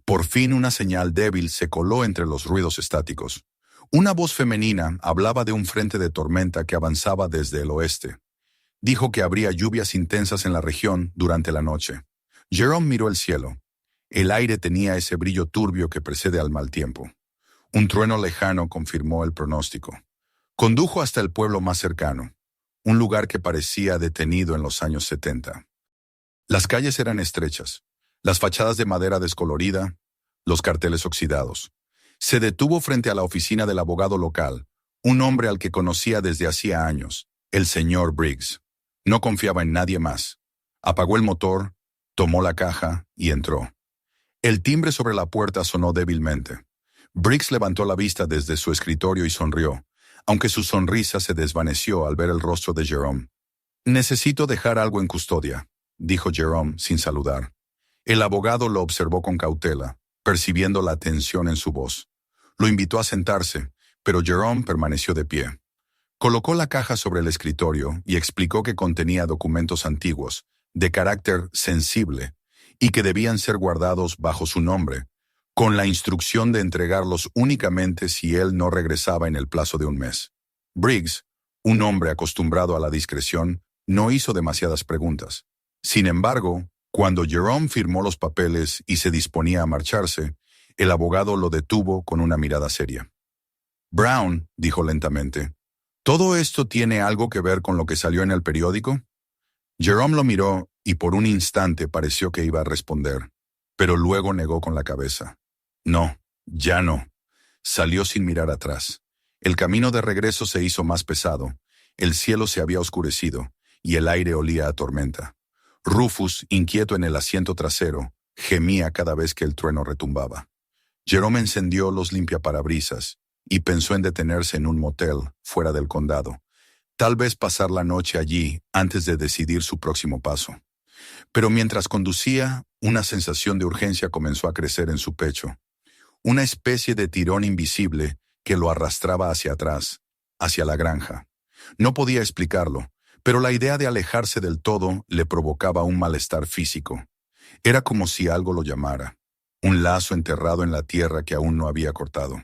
A: Por fin una señal débil se coló entre los ruidos estáticos. Una voz femenina hablaba de un frente de tormenta que avanzaba desde el oeste. Dijo que habría lluvias intensas en la región durante la noche. Jerome miró el cielo. El aire tenía ese brillo turbio que precede al mal tiempo. Un trueno lejano confirmó el pronóstico. Condujo hasta el pueblo más cercano, un lugar que parecía detenido en los años 70. Las calles eran estrechas, las fachadas de madera descolorida, los carteles oxidados. Se detuvo frente a la oficina del abogado local, un hombre al que conocía desde hacía años, el señor Briggs. No confiaba en nadie más. Apagó el motor, tomó la caja y entró. El timbre sobre la puerta sonó débilmente. Briggs levantó la vista desde su escritorio y sonrió, aunque su sonrisa se desvaneció al ver el rostro de Jerome. «Necesito dejar algo en custodia», dijo Jerome sin saludar. El abogado lo observó con cautela, percibiendo la tensión en su voz. Lo invitó a sentarse, pero Jerome permaneció de pie. Colocó la caja sobre el escritorio y explicó que contenía documentos antiguos, de carácter sensible, y que debían ser guardados bajo su nombre, con la instrucción de entregarlos únicamente si él no regresaba en el plazo de un mes. Briggs, un hombre acostumbrado a la discreción, no hizo demasiadas preguntas. Sin embargo, cuando Jerome firmó los papeles y se disponía a marcharse, el abogado lo detuvo con una mirada seria. «Brown», dijo lentamente, «¿todo esto tiene algo que ver con lo que salió en el periódico?» Jerome lo miró y por un instante pareció que iba a responder, pero luego negó con la cabeza. «No, ya no». Salió sin mirar atrás. El camino de regreso se hizo más pesado, el cielo se había oscurecido y el aire olía a tormenta. Rufus, inquieto en el asiento trasero, gemía cada vez que el trueno retumbaba. Jerome encendió los limpiaparabrisas y pensó en detenerse en un motel fuera del condado, tal vez pasar la noche allí antes de decidir su próximo paso. Pero mientras conducía, una sensación de urgencia comenzó a crecer en su pecho, una especie de tirón invisible que lo arrastraba hacia atrás, hacia la granja. No podía explicarlo, pero la idea de alejarse del todo le provocaba un malestar físico. Era como si algo lo llamara, un lazo enterrado en la tierra que aún no había cortado.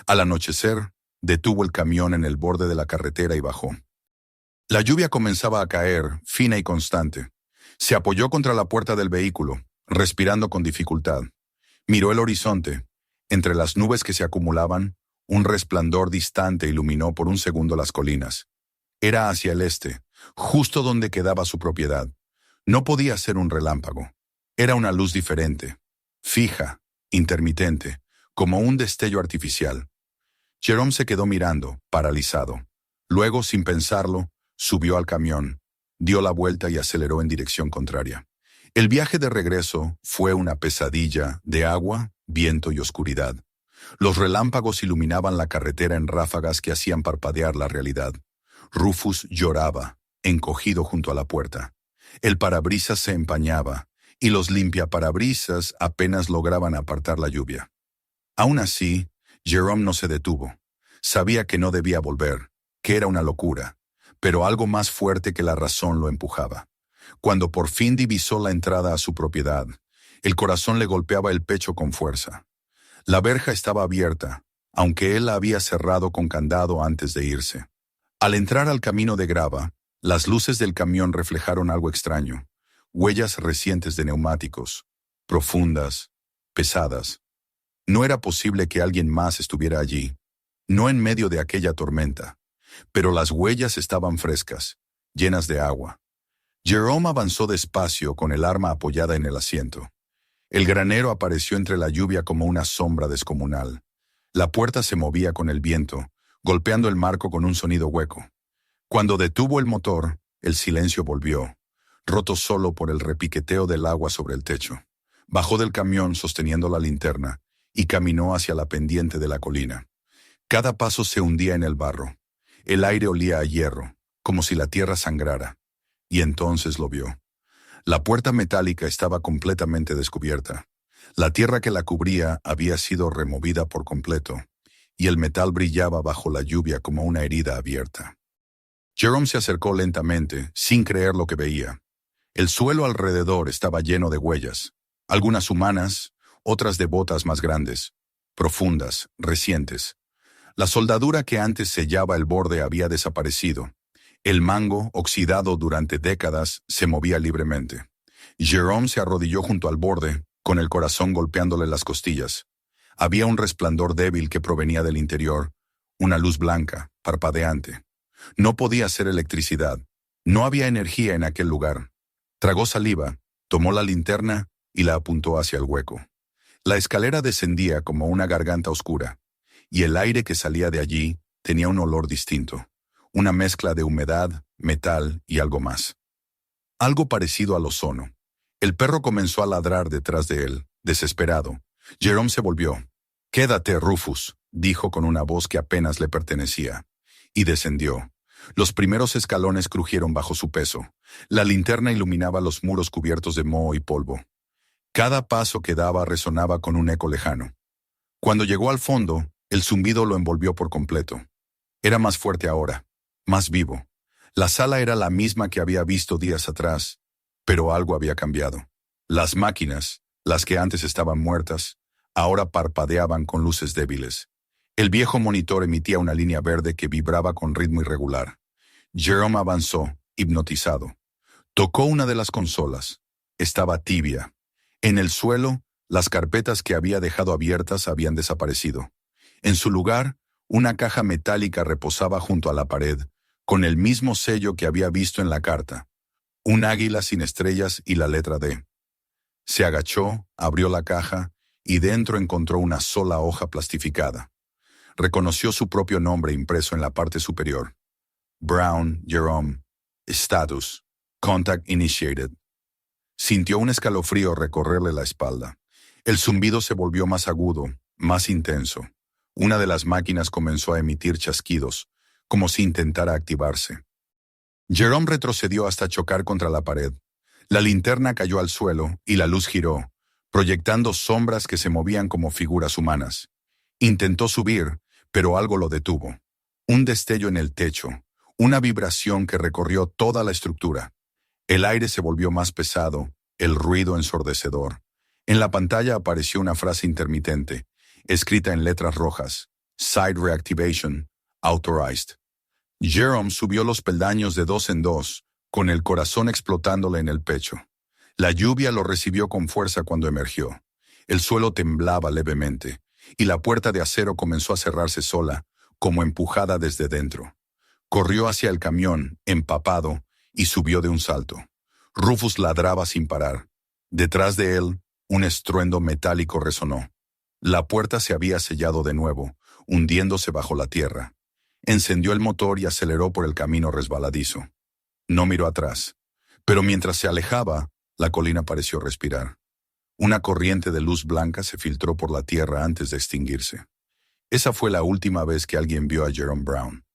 A: Al anochecer, detuvo el camión en el borde de la carretera y bajó. La lluvia comenzaba a caer, fina y constante. Se apoyó contra la puerta del vehículo, respirando con dificultad. Miró el horizonte. Entre las nubes que se acumulaban, un resplandor distante iluminó por un segundo las colinas. Era hacia el este, justo donde quedaba su propiedad. No podía ser un relámpago. Era una luz diferente, fija, intermitente, como un destello artificial. Jerome se quedó mirando, paralizado. Luego, sin pensarlo, subió al camión, dio la vuelta y aceleró en dirección contraria. El viaje de regreso fue una pesadilla de agua, viento y oscuridad. Los relámpagos iluminaban la carretera en ráfagas que hacían parpadear la realidad. Rufus lloraba, encogido junto a la puerta. El parabrisas se empañaba, y los limpiaparabrisas apenas lograban apartar la lluvia. Aún así, Jerome no se detuvo. Sabía que no debía volver, que era una locura, pero algo más fuerte que la razón lo empujaba. Cuando por fin divisó la entrada a su propiedad, el corazón le golpeaba el pecho con fuerza. La verja estaba abierta, aunque él la había cerrado con candado antes de irse. Al entrar al camino de grava, las luces del camión reflejaron algo extraño, huellas recientes de neumáticos, profundas, pesadas. No era posible que alguien más estuviera allí, no en medio de aquella tormenta, pero las huellas estaban frescas, llenas de agua. Jerome avanzó despacio con el arma apoyada en el asiento. El granero apareció entre la lluvia como una sombra descomunal. La puerta se movía con el viento, golpeando el marco con un sonido hueco. Cuando detuvo el motor, el silencio volvió, roto solo por el repiqueteo del agua sobre el techo. Bajó del camión sosteniendo la linterna y caminó hacia la pendiente de la colina. Cada paso se hundía en el barro. El aire olía a hierro, como si la tierra sangrara. Y entonces lo vio. La puerta metálica estaba completamente descubierta. La tierra que la cubría había sido removida por completo, y el metal brillaba bajo la lluvia como una herida abierta. Jerome se acercó lentamente, sin creer lo que veía. El suelo alrededor estaba lleno de huellas, algunas humanas, otras de botas más grandes, profundas, recientes. La soldadura que antes sellaba el borde había desaparecido. El mango, oxidado durante décadas, se movía libremente. Jerome se arrodilló junto al borde, con el corazón golpeándole las costillas. Había un resplandor débil que provenía del interior, una luz blanca, parpadeante. No podía ser electricidad. No había energía en aquel lugar. Tragó saliva, tomó la linterna y la apuntó hacia el hueco. La escalera descendía como una garganta oscura, y el aire que salía de allí tenía un olor distinto. Una mezcla de humedad, metal y algo más. Algo parecido al ozono. El perro comenzó a ladrar detrás de él, desesperado. Jerome se volvió. «Quédate, Rufus», dijo con una voz que apenas le pertenecía. Y descendió. Los primeros escalones crujieron bajo su peso. La linterna iluminaba los muros cubiertos de moho y polvo. Cada paso que daba resonaba con un eco lejano. Cuando llegó al fondo, el zumbido lo envolvió por completo. Era más fuerte ahora, más vivo. La sala era la misma que había visto días atrás, pero algo había cambiado. Las máquinas, las que antes estaban muertas, ahora parpadeaban con luces débiles. El viejo monitor emitía una línea verde que vibraba con ritmo irregular. Jerome avanzó, hipnotizado. Tocó una de las consolas. Estaba tibia. En el suelo, las carpetas que había dejado abiertas habían desaparecido. En su lugar, una caja metálica reposaba junto a la pared, con el mismo sello que había visto en la carta. Un águila sin estrellas y la letra D. Se agachó, abrió la caja y dentro encontró una sola hoja plastificada. Reconoció su propio nombre impreso en la parte superior. Brown, Jerome. Status. Contact initiated. Sintió un escalofrío recorrerle la espalda. El zumbido se volvió más agudo, más intenso. Una de las máquinas comenzó a emitir chasquidos, como si intentara activarse. Jerome retrocedió hasta chocar contra la pared. La linterna cayó al suelo y la luz giró, proyectando sombras que se movían como figuras humanas. Intentó subir, pero algo lo detuvo. Un destello en el techo, una vibración que recorrió toda la estructura. El aire se volvió más pesado, el ruido ensordecedor. En la pantalla apareció una frase intermitente, escrita en letras rojas. Side Reactivation, Authorized. Jerome subió los peldaños de dos en dos, con el corazón explotándole en el pecho. La lluvia lo recibió con fuerza cuando emergió. El suelo temblaba levemente, y la puerta de acero comenzó a cerrarse sola, como empujada desde dentro. Corrió hacia el camión, empapado, y subió de un salto. Rufus ladraba sin parar. Detrás de él, un estruendo metálico resonó. La puerta se había sellado de nuevo, hundiéndose bajo la tierra. Encendió el motor y aceleró por el camino resbaladizo. No miró atrás, pero mientras se alejaba, la colina pareció respirar. Una corriente de luz blanca se filtró por la tierra antes de extinguirse. Esa fue la última vez que alguien vio a Jerome Brown.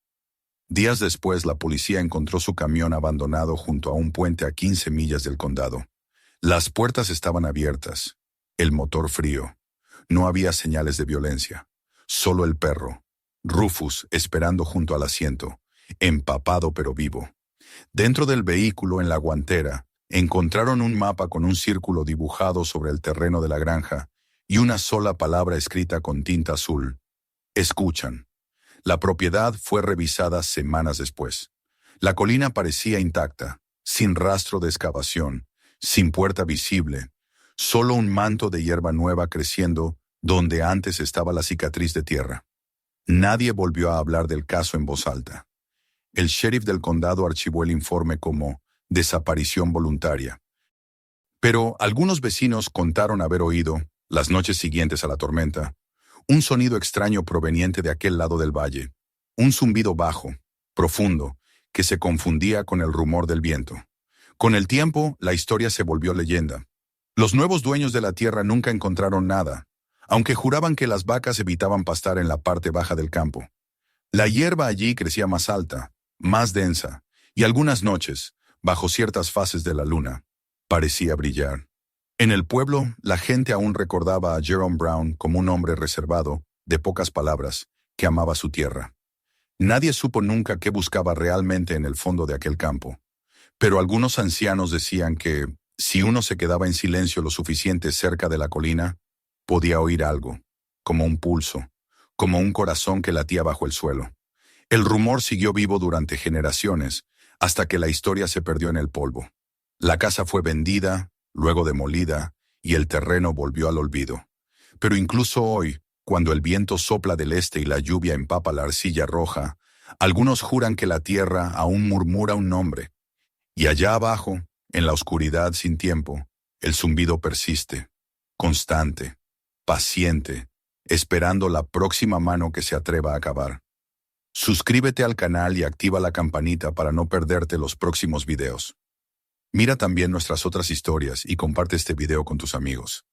A: Días después, la policía encontró su camión abandonado junto a un puente a 15 millas del condado. Las puertas estaban abiertas, el motor frío. No había señales de violencia, solo el perro, Rufus, esperando junto al asiento, empapado pero vivo. Dentro del vehículo, en la guantera, encontraron un mapa con un círculo dibujado sobre el terreno de la granja y una sola palabra escrita con tinta azul. Escuchan. La propiedad fue revisada semanas después. La colina parecía intacta, sin rastro de excavación, sin puerta visible, solo un manto de hierba nueva creciendo donde antes estaba la cicatriz de tierra. Nadie volvió a hablar del caso en voz alta. El sheriff del condado archivó el informe como desaparición voluntaria. Pero algunos vecinos contaron haber oído, las noches siguientes a la tormenta, un sonido extraño proveniente de aquel lado del valle, un zumbido bajo, profundo, que se confundía con el rumor del viento. Con el tiempo, la historia se volvió leyenda. Los nuevos dueños de la tierra nunca encontraron nada, aunque juraban que las vacas evitaban pastar en la parte baja del campo. La hierba allí crecía más alta, más densa, y algunas noches, bajo ciertas fases de la luna, parecía brillar. En el pueblo, la gente aún recordaba a Jerome Brown como un hombre reservado, de pocas palabras, que amaba su tierra. Nadie supo nunca qué buscaba realmente en el fondo de aquel campo, pero algunos ancianos decían que, si uno se quedaba en silencio lo suficiente cerca de la colina, podía oír algo, como un pulso, como un corazón que latía bajo el suelo. El rumor siguió vivo durante generaciones, hasta que la historia se perdió en el polvo. La casa fue vendida, luego demolida, y el terreno volvió al olvido. Pero incluso hoy, cuando el viento sopla del este y la lluvia empapa la arcilla roja, algunos juran que la tierra aún murmura un nombre. Y allá abajo, en la oscuridad sin tiempo, el zumbido persiste, constante, paciente, esperando la próxima mano que se atreva a cavar. Suscríbete al canal y activa la campanita para no perderte los próximos videos. Mira también nuestras otras historias y comparte este video con tus amigos.